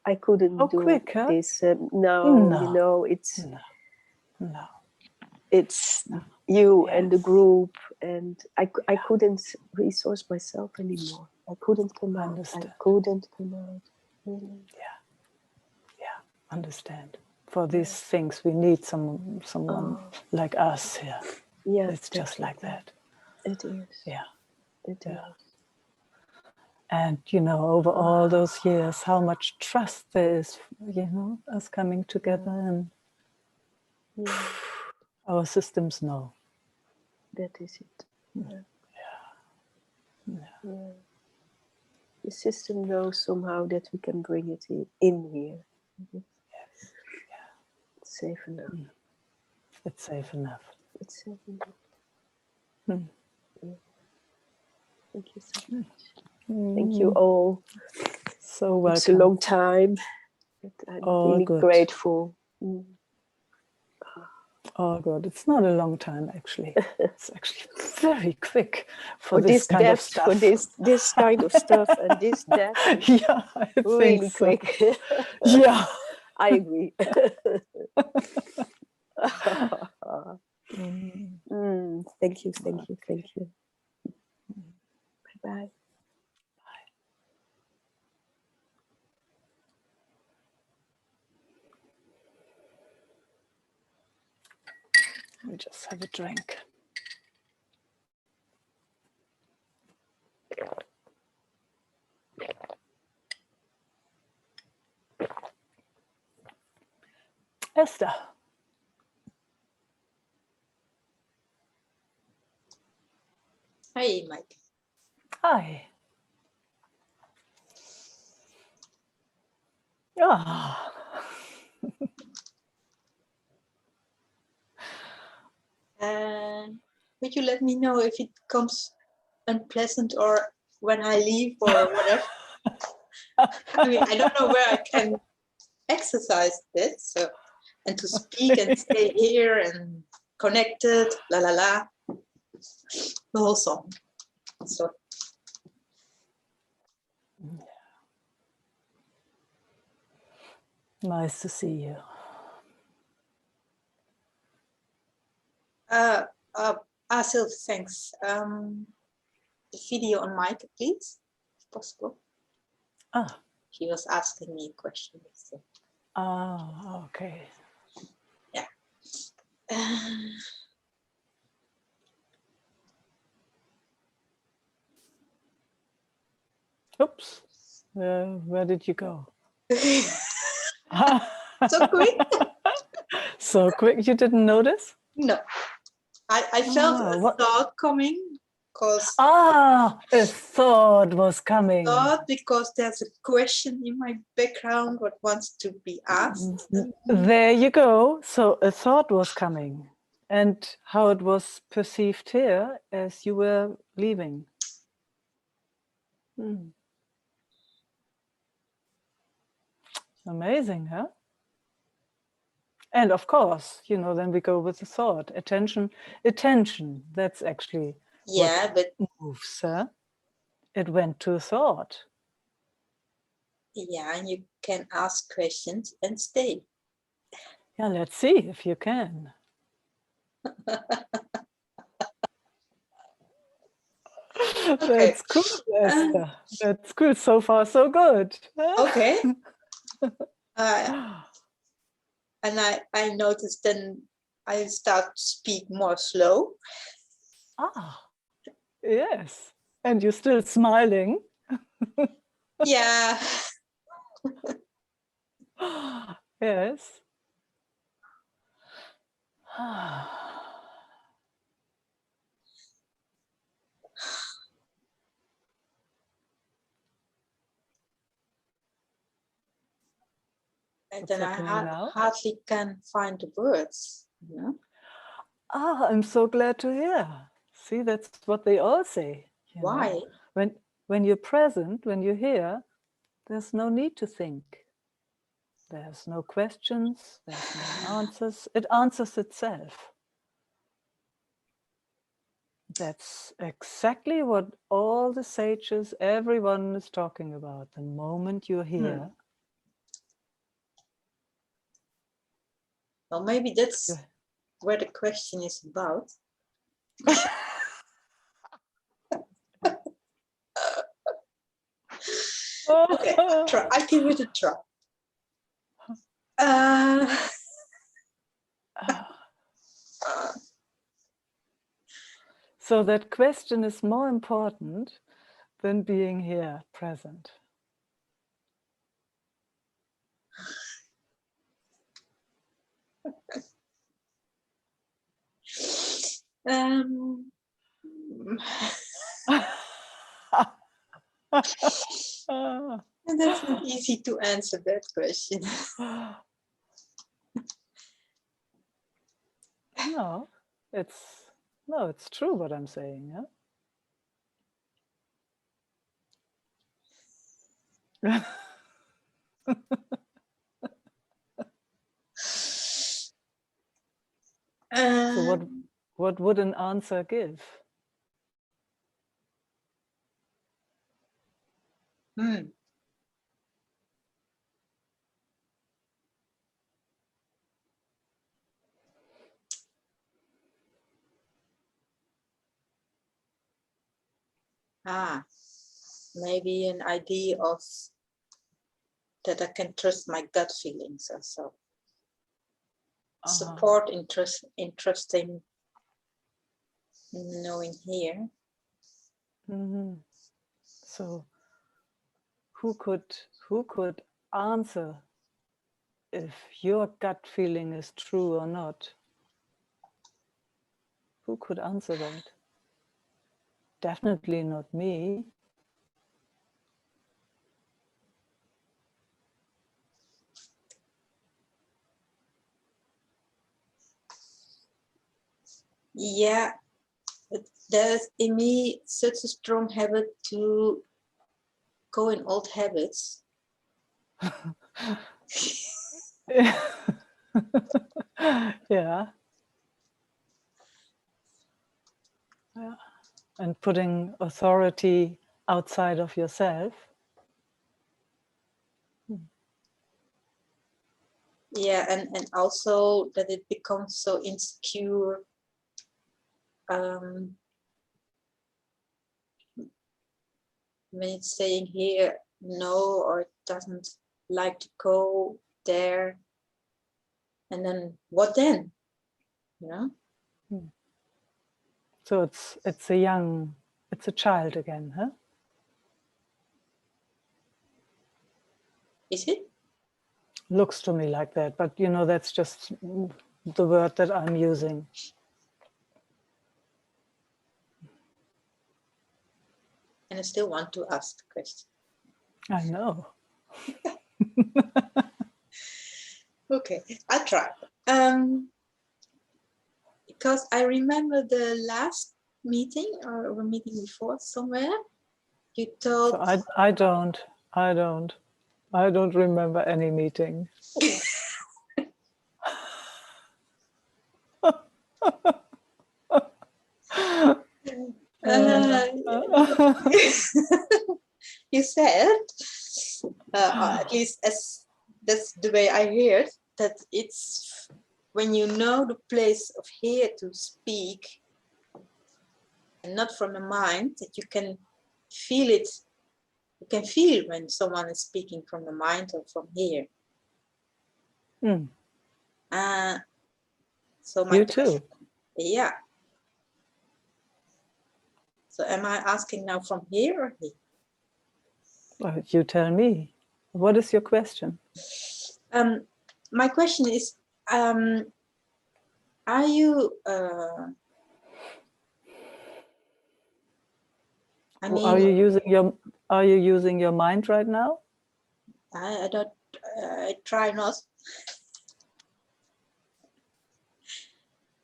I couldn't How do quick, huh? this. No, you know, it's No. it's you and the Yes. group, and I couldn't resource myself anymore. I couldn't come out. Understand. I couldn't come out. Really. Yeah, understand. For these things, we need someone like us here. Yes, It's just like that. It is. Yeah. It is. And, you know, over all those years, how much trust there is, you know, us coming together, and our systems know. That is it. Yeah. The system knows somehow that we can bring it in here. Yes. Yeah. It's safe enough. It's safe enough. It's safe enough. Yeah. Thank you so much. Thank you all. So welcome. It's a long time, but I'm really grateful. Oh God, it's not a long time actually. It's actually very quick for this kind of stuff. For this kind of stuff and this depth. Yeah, I really think so. quick. Yeah, I agree. Thank you. Bye. Let me just have a drink. Esther. Hi, Mike. Hi. Ah. Would you let me know if it becomes unpleasant or when I leave or whatever? I mean, I don't know where I can exercise this, and to speak and stay here and connected, la la la, the whole song. So. Nice to see you. Asil, thanks. The video on Meike, please, if possible. He was asking me a question. So. Okay. Yeah. Oops. Where did you go? So quick. So quick, you didn't notice? No. I felt a thought coming because a thought was coming. Because there's a question in my background what wants to be asked. There you go. So a thought was coming, and how it was perceived here as you were leaving. Amazing, huh? And of course, you know, then we go with the thought. Attention, that's actually but moves, huh? It went to thought. Yeah, and you can ask questions and stay. Yeah, let's see if you can. That's cool, Esther. That's good. So far, so good. Okay. And I noticed then I start to speak more slow. Ah, yes. And you're still smiling. Yeah. Yes. And What's then happening now? hardly can find the words. You know? Ah, I'm so glad to hear. See, that's what they all say. You know? Why? When you're present, when you're here, there's no need to think. There's no questions, there's no answers. It answers itself. That's exactly what all the sages, everyone is talking about. The moment you're here. Well, maybe that's where the question is about. Okay, I'll give it a try. So that question is more important than being here present. And that's not easy to answer that question. No, it's true what I'm saying. Yeah? So what would an answer give? Maybe an idea of that I can trust my gut feelings also. Support, interesting, knowing here. Mm-hmm. So who could answer if your gut feeling is true or not? Who could answer that? Definitely not me. Yeah, there's in me such a strong habit to go in old habits. Yeah. And putting authority outside of yourself. Yeah, and also that it becomes so insecure. When it's saying here no, or it doesn't like to go there, and then what then? You know? So it's a child again, huh? Is it? Looks to me like that, but you know, that's just the word that I'm using. And I still want to ask the question. I know. Okay, I'll try. Because I remember the last meeting or a meeting before somewhere, you told. So I don't remember any meeting. You said at least as that's the way I hear it, that it's when you know the place of here to speak and not from the mind, that you can feel it. You can feel when someone is speaking from the mind or from here. Mm. So my You too. Yeah. So am I asking now from here or here? Well, you tell me. What is your question? My question is, are you? I mean, Are you using your mind right now? I don't. I try not.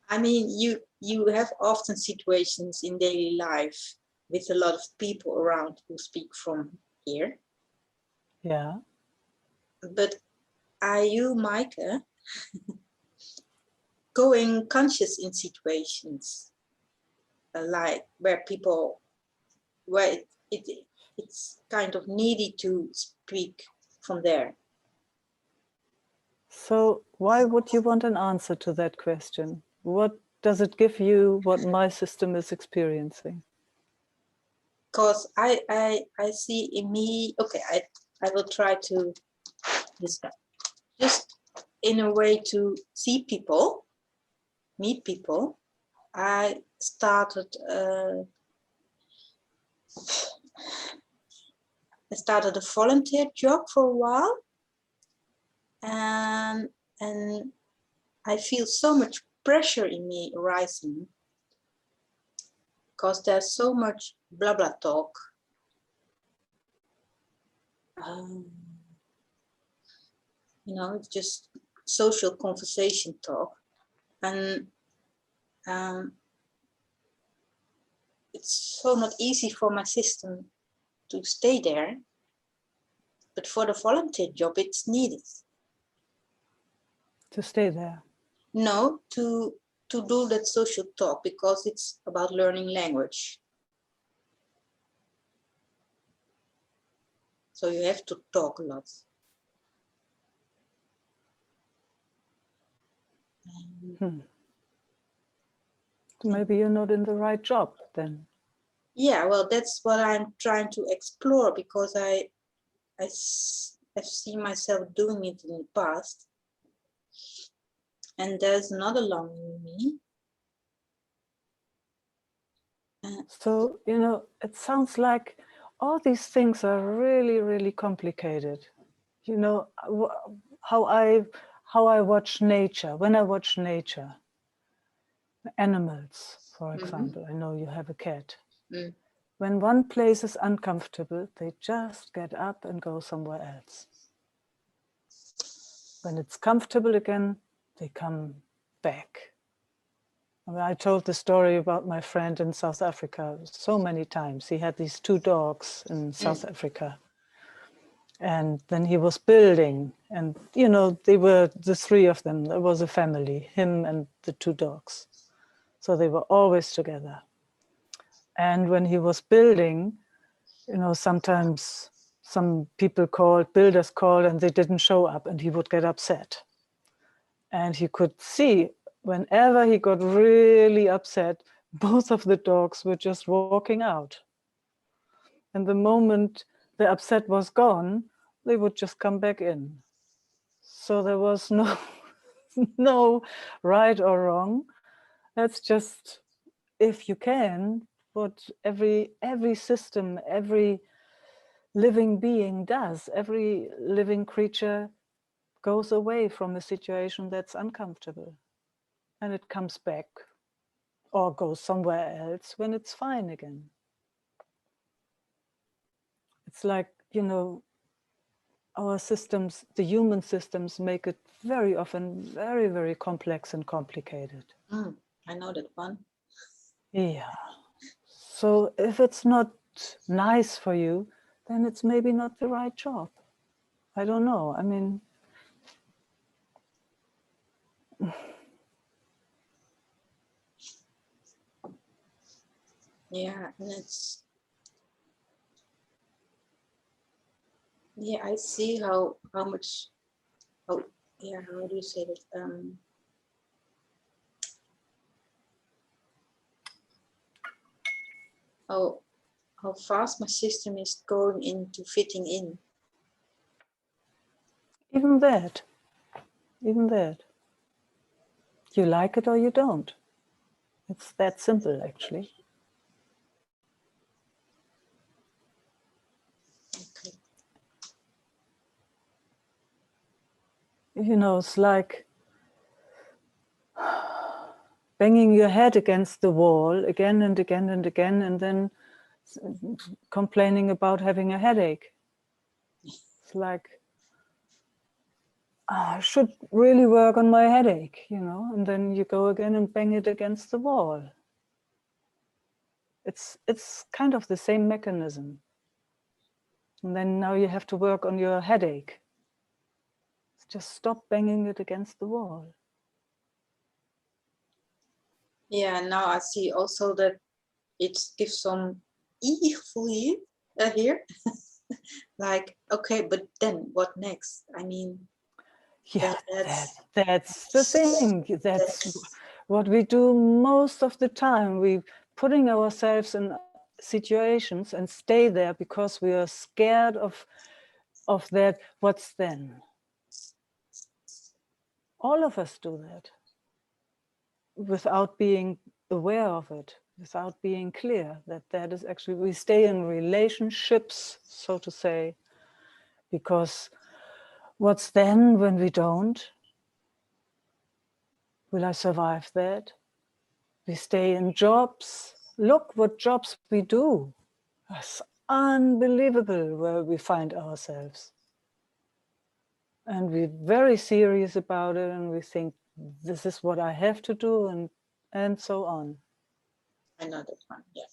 I mean, you have often situations in daily life with a lot of people around who speak from here. Yeah. But are you, Meike, going conscious in situations like where it's kind of needy to speak from there? So why would you want an answer to that question? What does it give you what my system is experiencing? Because I see in me, okay, I will try to describe just in a way to see people, meet people. I started a volunteer job for a while, and I feel so much pressure in me arising because there's so much blah blah talk. You know, it's just social conversation talk, and it's so not easy for my system to stay there. But for the volunteer job, it's needed. To stay there? No, to do that social talk, because it's about learning language. So you have to talk a lot. Maybe you're not in the right job then. Yeah, well, that's what I'm trying to explore, because I've seen myself doing it in the past. And there's another longing in me. So, you know, it sounds like all these things are really, really complicated. You know, how I watch nature, when I watch nature, animals, for example, I know you have a cat. When one place is uncomfortable, they just get up and go somewhere else. When it's comfortable again, they come back. I mean, I told the story about my friend in South Africa so many times. He had these 2 dogs in South Africa. And then he was building, and, you know, they were the 3 of them. There was a family, him and the 2 dogs. So they were always together. And when he was building, you know, sometimes some people called, builders called, and they didn't show up, and he would get upset. And he could see whenever he got really upset, both of the dogs were just walking out. And the moment the upset was gone, they would just come back in. So there was no right or wrong. That's just, if you can, what every system, every living being does. Every living creature goes away from a situation that's uncomfortable, and it comes back or goes somewhere else when it's fine again. It's like, you know, our systems, the human systems, make it very often very, very complex and complicated. I know that one. Yeah. So if it's not nice for you, then it's maybe not the right job. I don't know. I mean, Yeah, and it's Yeah, I see how much. Oh, yeah. How do you say that? How fast my system is going into fitting in. Even that. You like it or you don't. It's that simple, actually. Okay. You know, it's like banging your head against the wall again and again and again, and then complaining about having a headache. It's like, I should really work on my headache, you know, and then you go again and bang it against the wall. It's kind of the same mechanism. And then now you have to work on your headache. Just stop banging it against the wall. Yeah, now I see also that it gives some easily here. Like, okay, but then what next? I mean, Yeah, that's the thing. That's what we do most of the time. We putting ourselves in situations and stay there because we are scared of that. What's then? All of us do that without being aware of it, without being clear that that is actually, we stay in relationships, so to say, because what's then when we don't? Will I survive that? We stay in jobs. Look what jobs we do. It's unbelievable where we find ourselves. And we're very serious about it, and we think this is what I have to do, and so on. I know that one, yeah.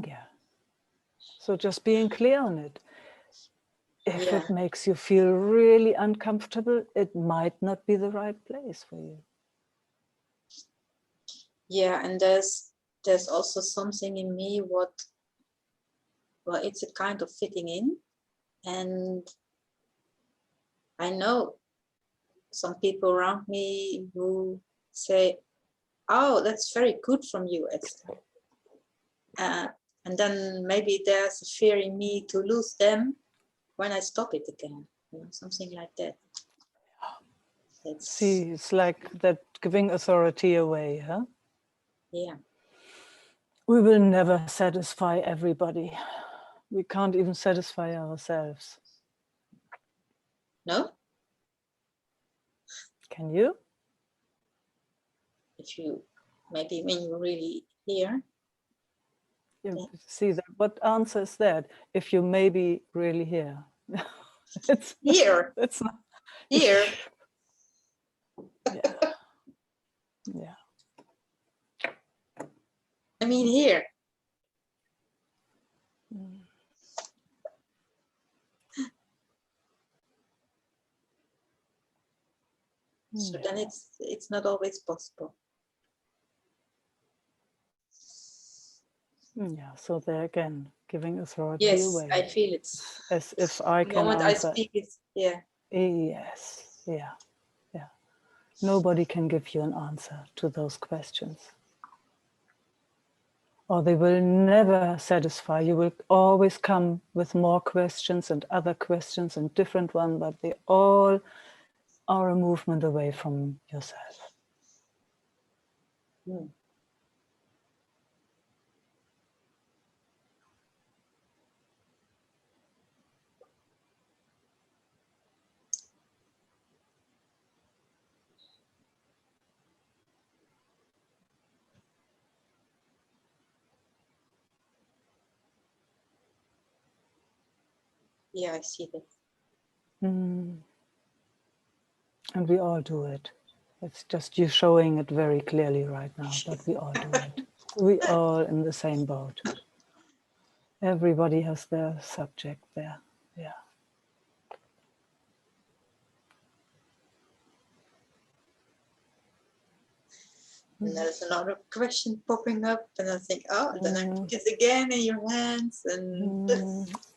Yeah. So just being clear on it. If Yeah. it makes you feel really uncomfortable, it might not be the right place for you. Yeah, and there's also something in me well, it's a kind of fitting in. And I know some people around me who say, oh, that's very good from you, Esther. And then maybe there's a fear in me to lose them when I stop it again, you know, something like that. See, it's like that giving authority away, huh? Yeah. We will never satisfy everybody. We can't even satisfy ourselves. No? Can you? If you, maybe when you really hear. You see that? What answer is that? If you maybe really hear. It's here. It's not here. Yeah. Yeah. I mean here. So then it's not always possible. Yeah, so there again, giving authority yes, away. I feel it. As if I the can moment answer. I speak it, yeah. Yes, yeah. Nobody can give you an answer to those questions. Or they will never satisfy. You will always come with more questions and other questions and different ones, but they all are a movement away from yourself. Yeah, I see that. And we all do it. It's just you showing it very clearly right now, but we all do it. We all in the same boat. Everybody has their subject there. Yeah. And there's another question popping up, and I think, oh, and then I put it again in your hands, and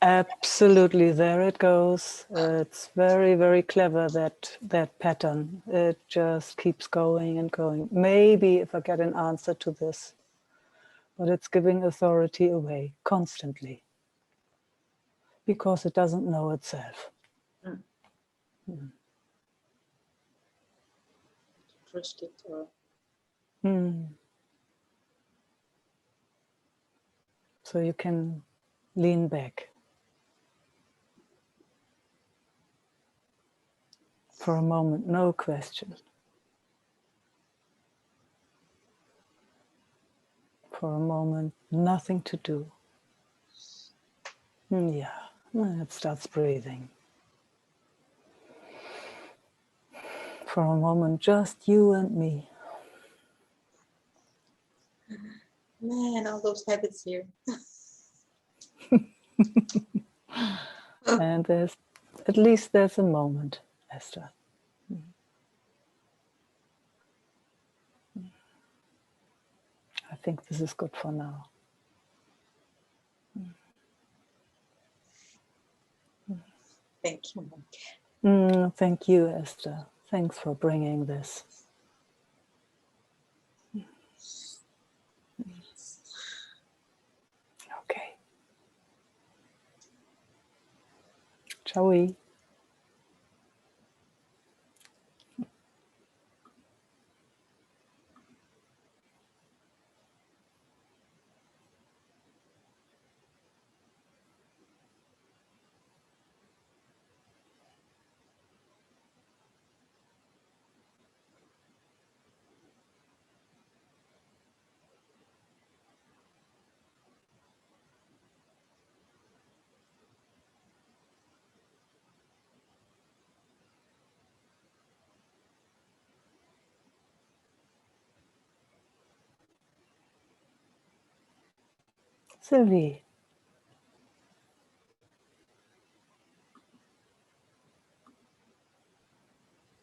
Absolutely, there it goes. It's very, very clever, that pattern. It just keeps going and going. Maybe if I get an answer to this, but it's giving authority away constantly because it doesn't know itself. trust it or So you can lean back for a moment, no question. For a moment, nothing to do. Yeah, it starts breathing. For a moment, just you and me. man, all those habits here. And at least there's a moment, Esther. I think this is good for now. Thank you. Thank you, Esther. Thanks for bringing this. Okay. Shall we? Sylvie.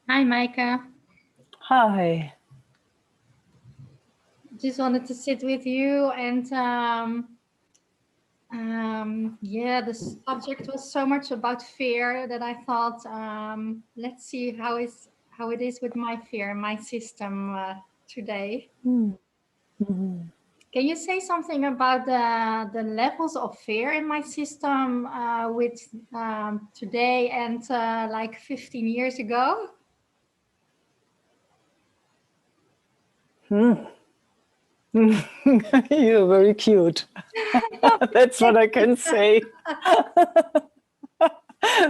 Hi, Meike. Hi. Just wanted to sit with you, and yeah, the subject was so much about fear that I thought, let's see how it is with my fear, my system today. Can you say something about the levels of fear in my system with today and like 15 years ago? You're very cute. That's what I can say.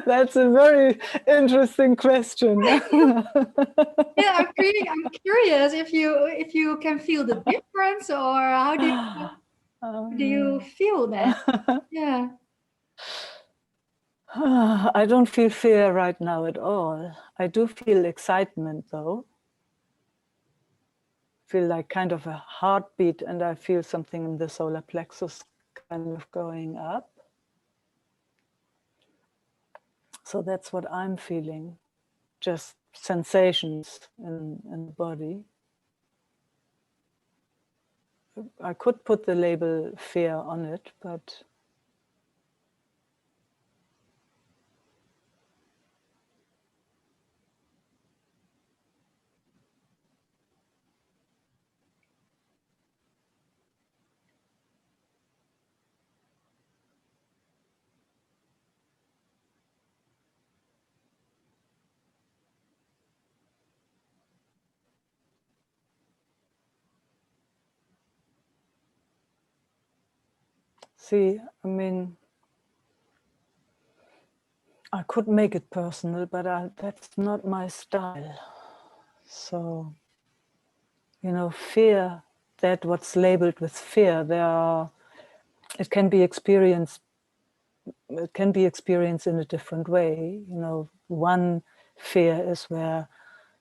That's a very interesting question. Yeah, I'm curious if you can feel the difference, or how do you feel that? Yeah. I don't feel fear right now at all. I do feel excitement though. Feel like kind of a heartbeat, and I feel something in the solar plexus kind of going up. So that's what I'm feeling, just sensations in the body. I could put the label fear on it, but see, I mean, I could make it personal, but that's not my style. So, you know, fear, that what's labeled with fear, it can be experienced in a different way. You know, one fear is where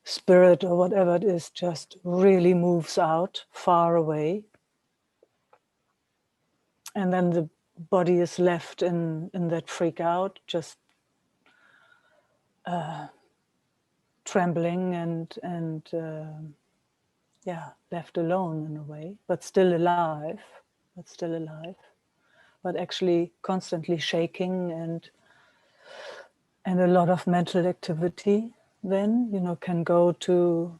spirit or whatever it is just really moves out far away. And then the body is left in that freak out, just trembling and left alone in a way, but still alive, but actually constantly shaking and a lot of mental activity then, can go to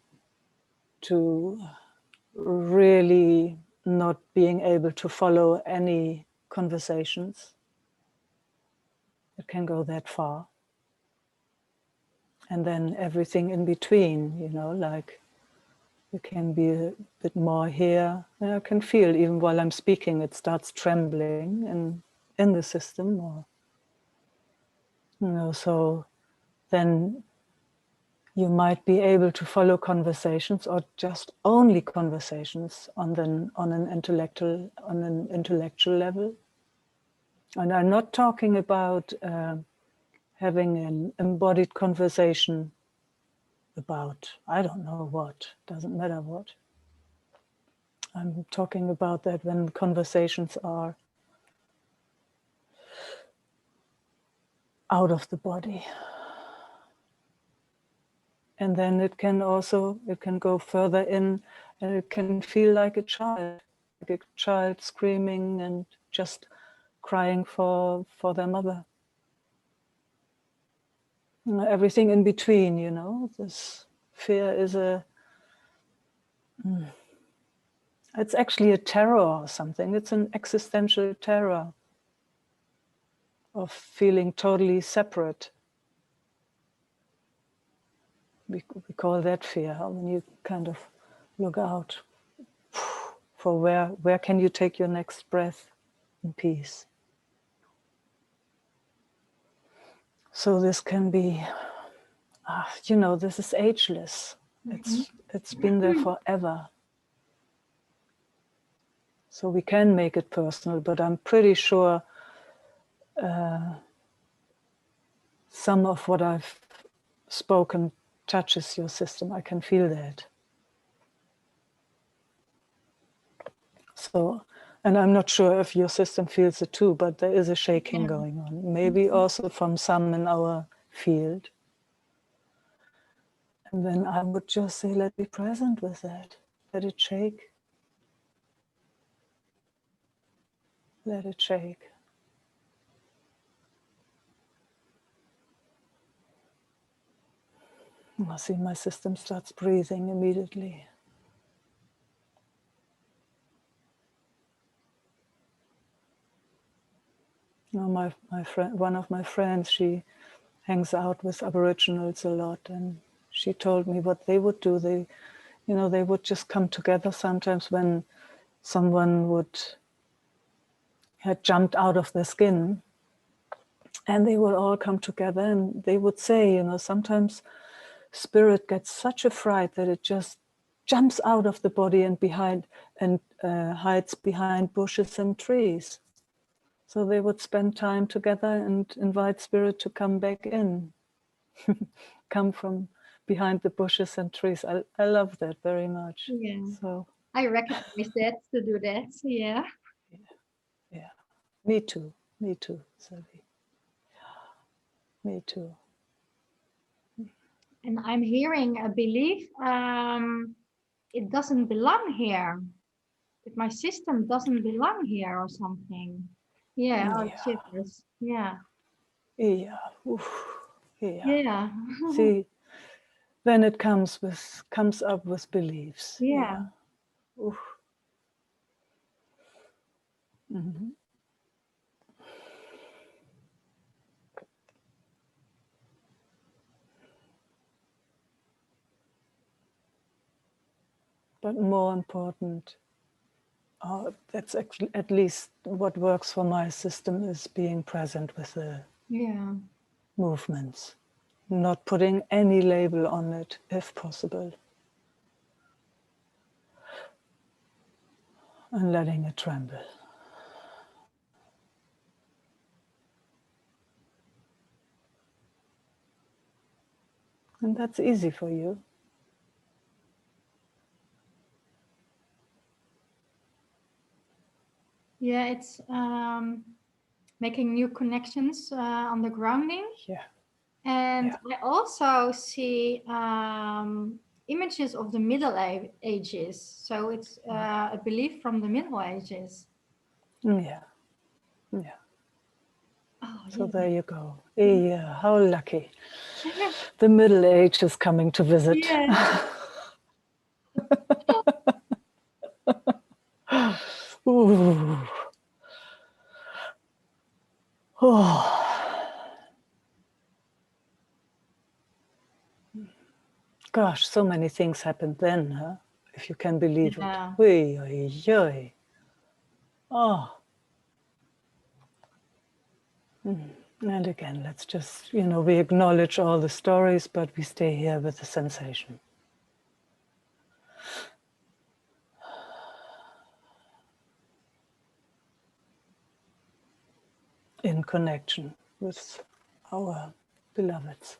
really not being able to follow any conversations. It can go that far. And then everything in between, like you can be a bit more here. And I can feel even while I'm speaking, it starts trembling in the system. Or, so then you might be able to follow conversations or just only conversations on an intellectual level. And I'm not talking about having an embodied conversation about, I don't know what, doesn't matter what. I'm talking about that when conversations are out of the body. And then it can go further in, and it can feel like a child screaming and just crying for their mother. Everything in between, this fear is it's actually a terror or something. It's an existential terror of feeling totally separate. We call that fear, when you kind of look out for where can you take your next breath in peace. So this can be, this is ageless. It's been there forever. So we can make it personal, but I'm pretty sure some of what I've spoken touches your system. I can feel that. So, and I'm not sure if your system feels it too, but there is a shaking going on. Maybe also from some in our field. And then I would just say, let's be present with that. Let it shake. Let it shake. I see my system starts breathing immediately. My friend, one of my friends, she hangs out with Aboriginals a lot, and she told me what they would do. They would just come together sometimes when someone had jumped out of their skin, and they would all come together and they would say, sometimes spirit gets such a fright that it just jumps out of the body and hides behind bushes and trees. So they would spend time together and invite spirit to come back in, come from behind the bushes and trees. I love that very much. Yeah. So I recognize that to do that. Yeah. Yeah. Me too, Sylvie. Me too. And I'm hearing a belief, it doesn't belong here. That my system doesn't belong here or something. Yeah, oh, shivers. Yeah. Yeah. Oof. Yeah. Yeah. See, then it comes up with beliefs. Yeah. Oof. Mm-hmm. But more important, that's actually at least what works for my system, is being present with the movements, not putting any label on it if possible, and letting it tremble. And that's easy for you. Yeah, it's making new connections on the grounding. Yeah. And I also see images of the Middle Ages. So it's a belief from the Middle Ages. Yeah. Yeah. Oh, So yeah. there you go. Yeah, how lucky. The Middle Age is coming to visit. Yes. Ooh. Oh. Gosh, so many things happened then, huh? If you can believe Yeah. it. Oy, oy, oy. Oh. And again, let's just, we acknowledge all the stories, but we stay here with the sensation. In connection with our beloveds.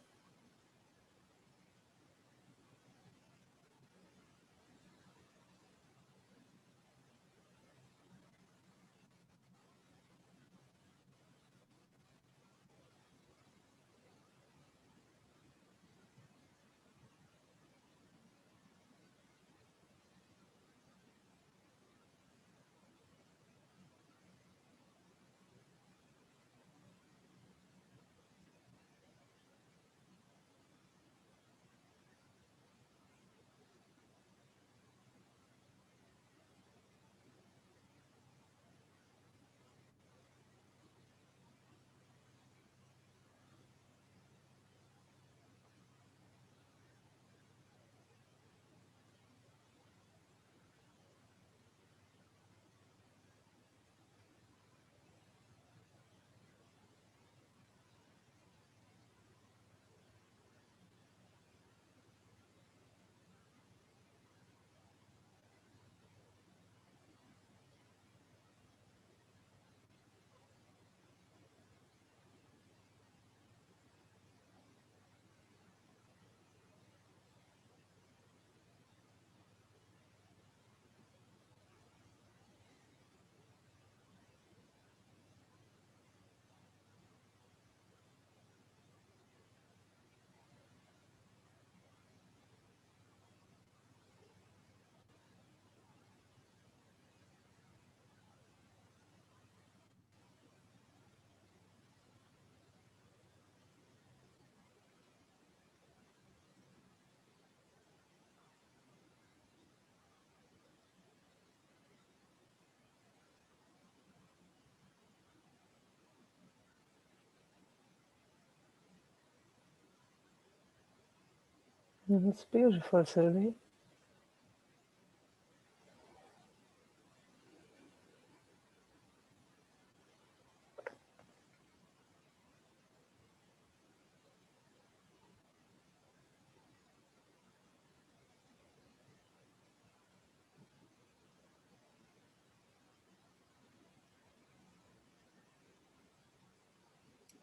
It's beautiful, Sylvie.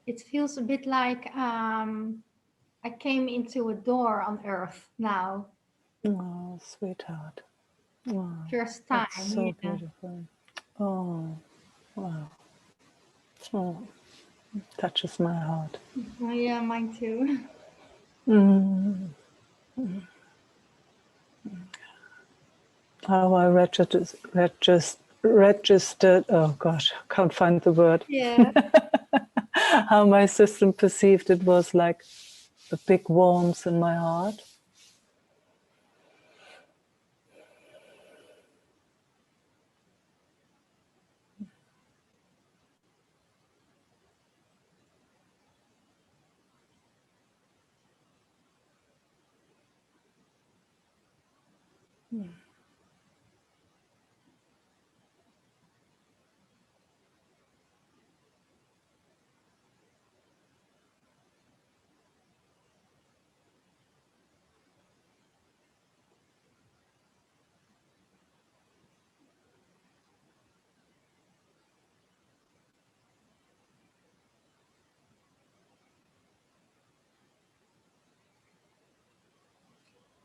It feels a bit like I came into a door on Earth now. Oh, sweetheart. Wow, First time. that's so Yeah. beautiful. Oh, wow. Oh, touches my heart. Oh, yeah, mine too. Mm. How I registered, oh gosh, can't find the word. Yeah. How my system perceived it was like a big warmth in my heart.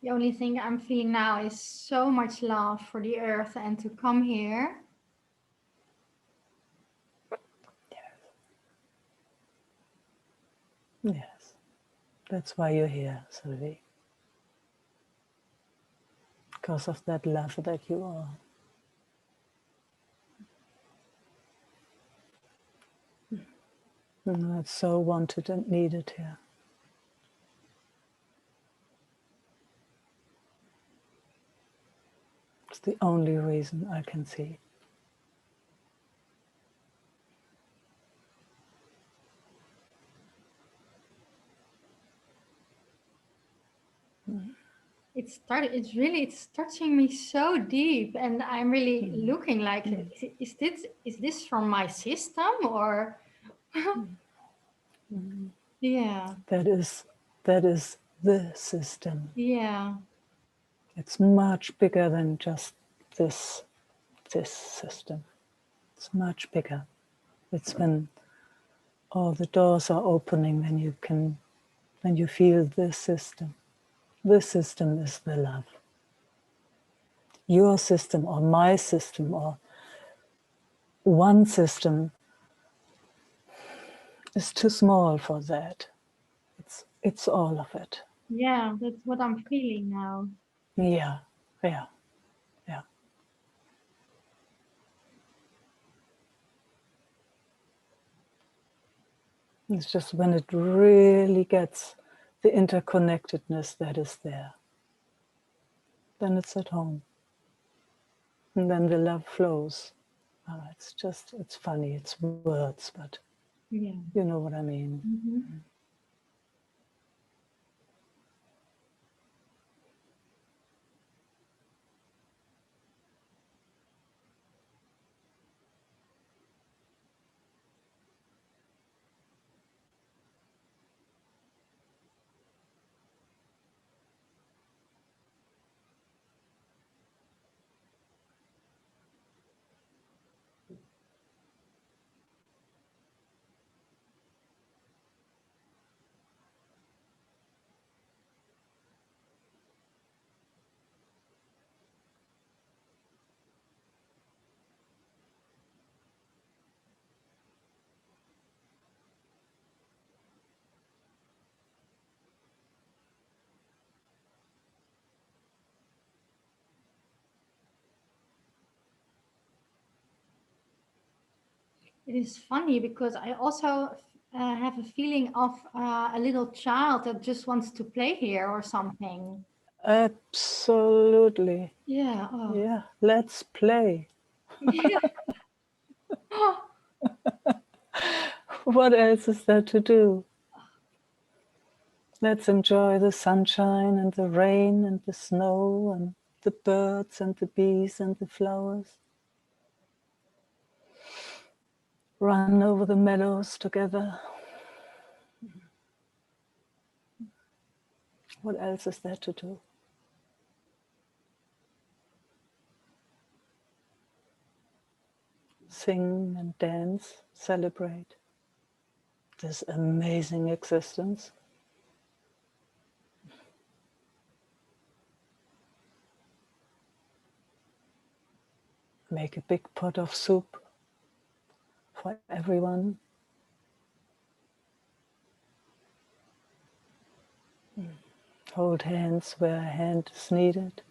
The only thing I'm feeling now is so much love for the earth and to come here. Yes, that's why you're here, Sylvie. because of that love that you are. And that's so wanted and needed here. It's the only reason I can see. It's touching me so deep, and I'm really looking like, is this from my system or? Yeah. That is the system. Yeah. It's much bigger than just this system. It's much bigger. It's when all the doors are opening, when you feel this system. This system is the love. Your system or my system or one system is too small for that. It's all of it. Yeah, that's what I'm feeling now. Yeah. It's just when it really gets the interconnectedness that is there, then it's at home. And then the love flows. It's funny, it's words, but Yeah. you know what I mean. Mm-hmm. It is funny because I also have a feeling of a little child that just wants to play here or something. Absolutely. Yeah. Oh. Yeah, let's play. Yeah. What else is there to do? Let's enjoy the sunshine and the rain and the snow and the birds and the bees and the flowers. Run over the meadows together. What else is there to do? Sing and dance, celebrate this amazing existence. Make a big pot of soup for everyone. Hold hands where a hand is needed.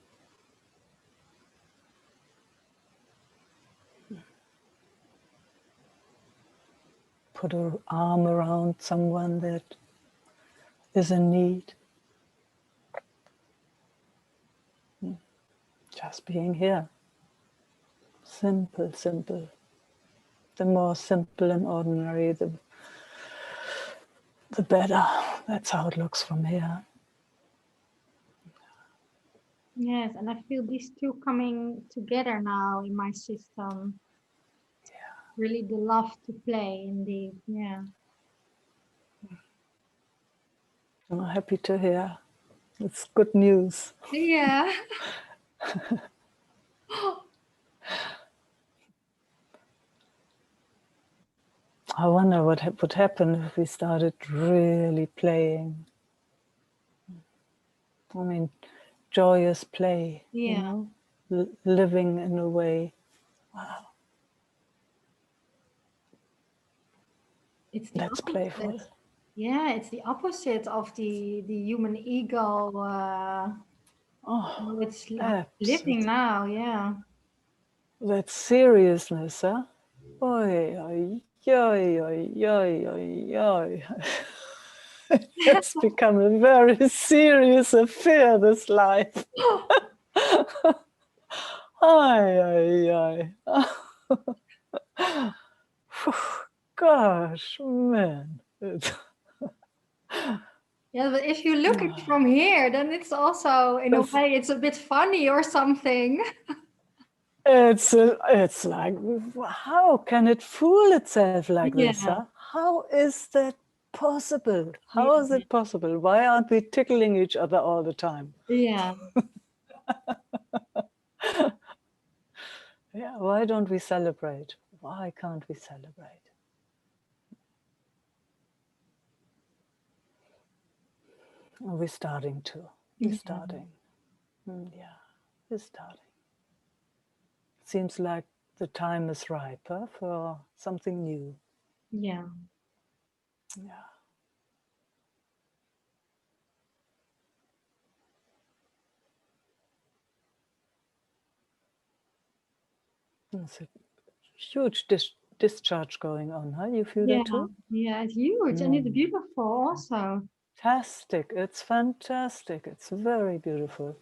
Put an arm around someone that is in need. Just being here. Simple, simple. The more simple and ordinary, the better. That's how it looks from here. Yes, and I feel these two coming together now in my system. Yeah. Really the love to play, indeed. Yeah. I'm happy to hear. It's good news. Yeah. I wonder what would happen if we started really playing. I mean, joyous play, Yeah. you know, living in a way. Wow, It's the that's opposite. playful. Yeah, it's the opposite of the human ego Oh, It's living absolutely. now, yeah. That seriousness, huh? Oi, oi, oi, oi, oi, oi, oi. It's become a very serious affair, this life. Oi, oi, oi. Gosh, man. Yeah, but if you look at it from here, then it's also, in a way, it's a bit funny or something. It's like, how can it fool itself like this, Yeah. huh? How is that possible? Yeah. How is it possible? Why aren't we tickling each other all the time? Yeah. Yeah, why don't we celebrate? Why can't we celebrate? Oh, we're starting to. We're starting. Yeah, we're starting. Seems like the time is ripe, huh, for something new. Yeah. Yeah. There's a huge discharge going on, huh? You feel Yeah. that too? Yeah, it's huge and it's beautiful also. Fantastic. It's fantastic. It's very beautiful.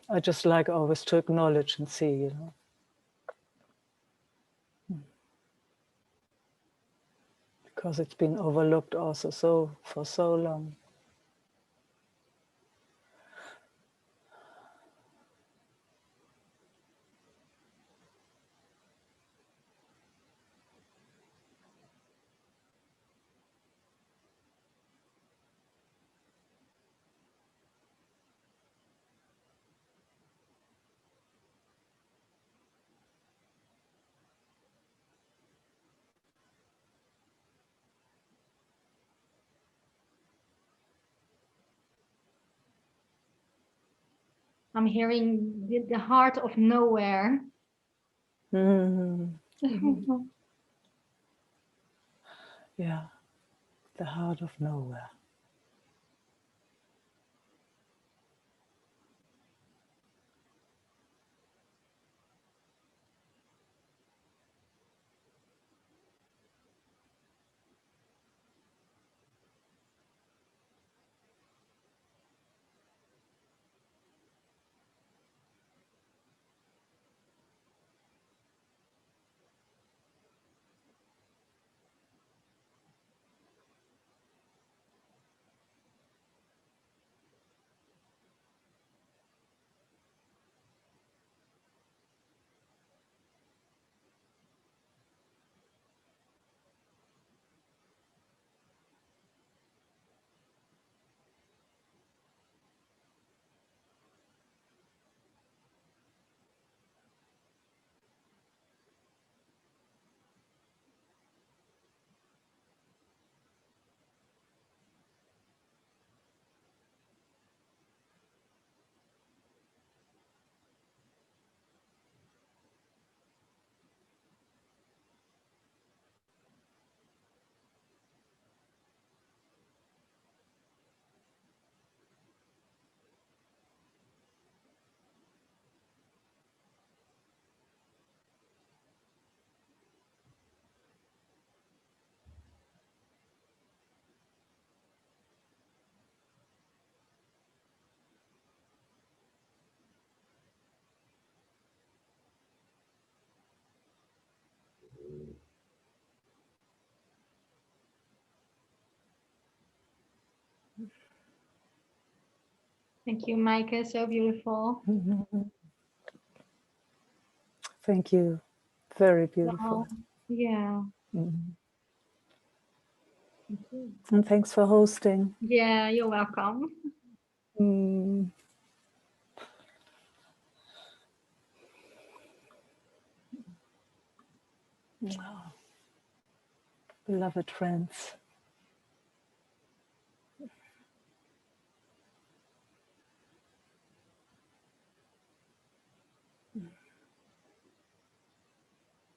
I just like always to acknowledge and see, you know. Because it's been overlooked also for so long. I'm hearing the heart of nowhere. Mm. Yeah, the heart of nowhere. Thank you, Meike. So beautiful. Thank you. Very beautiful. Wow. Yeah. Mhm. Thank you. And thanks for hosting. Yeah, you're welcome. Mm. Oh, beloved friends.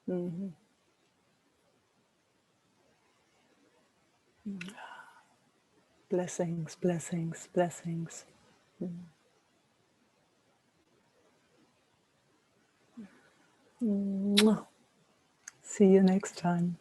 Mm-hmm. Blessings, blessings, blessings. Mwah. See you next time.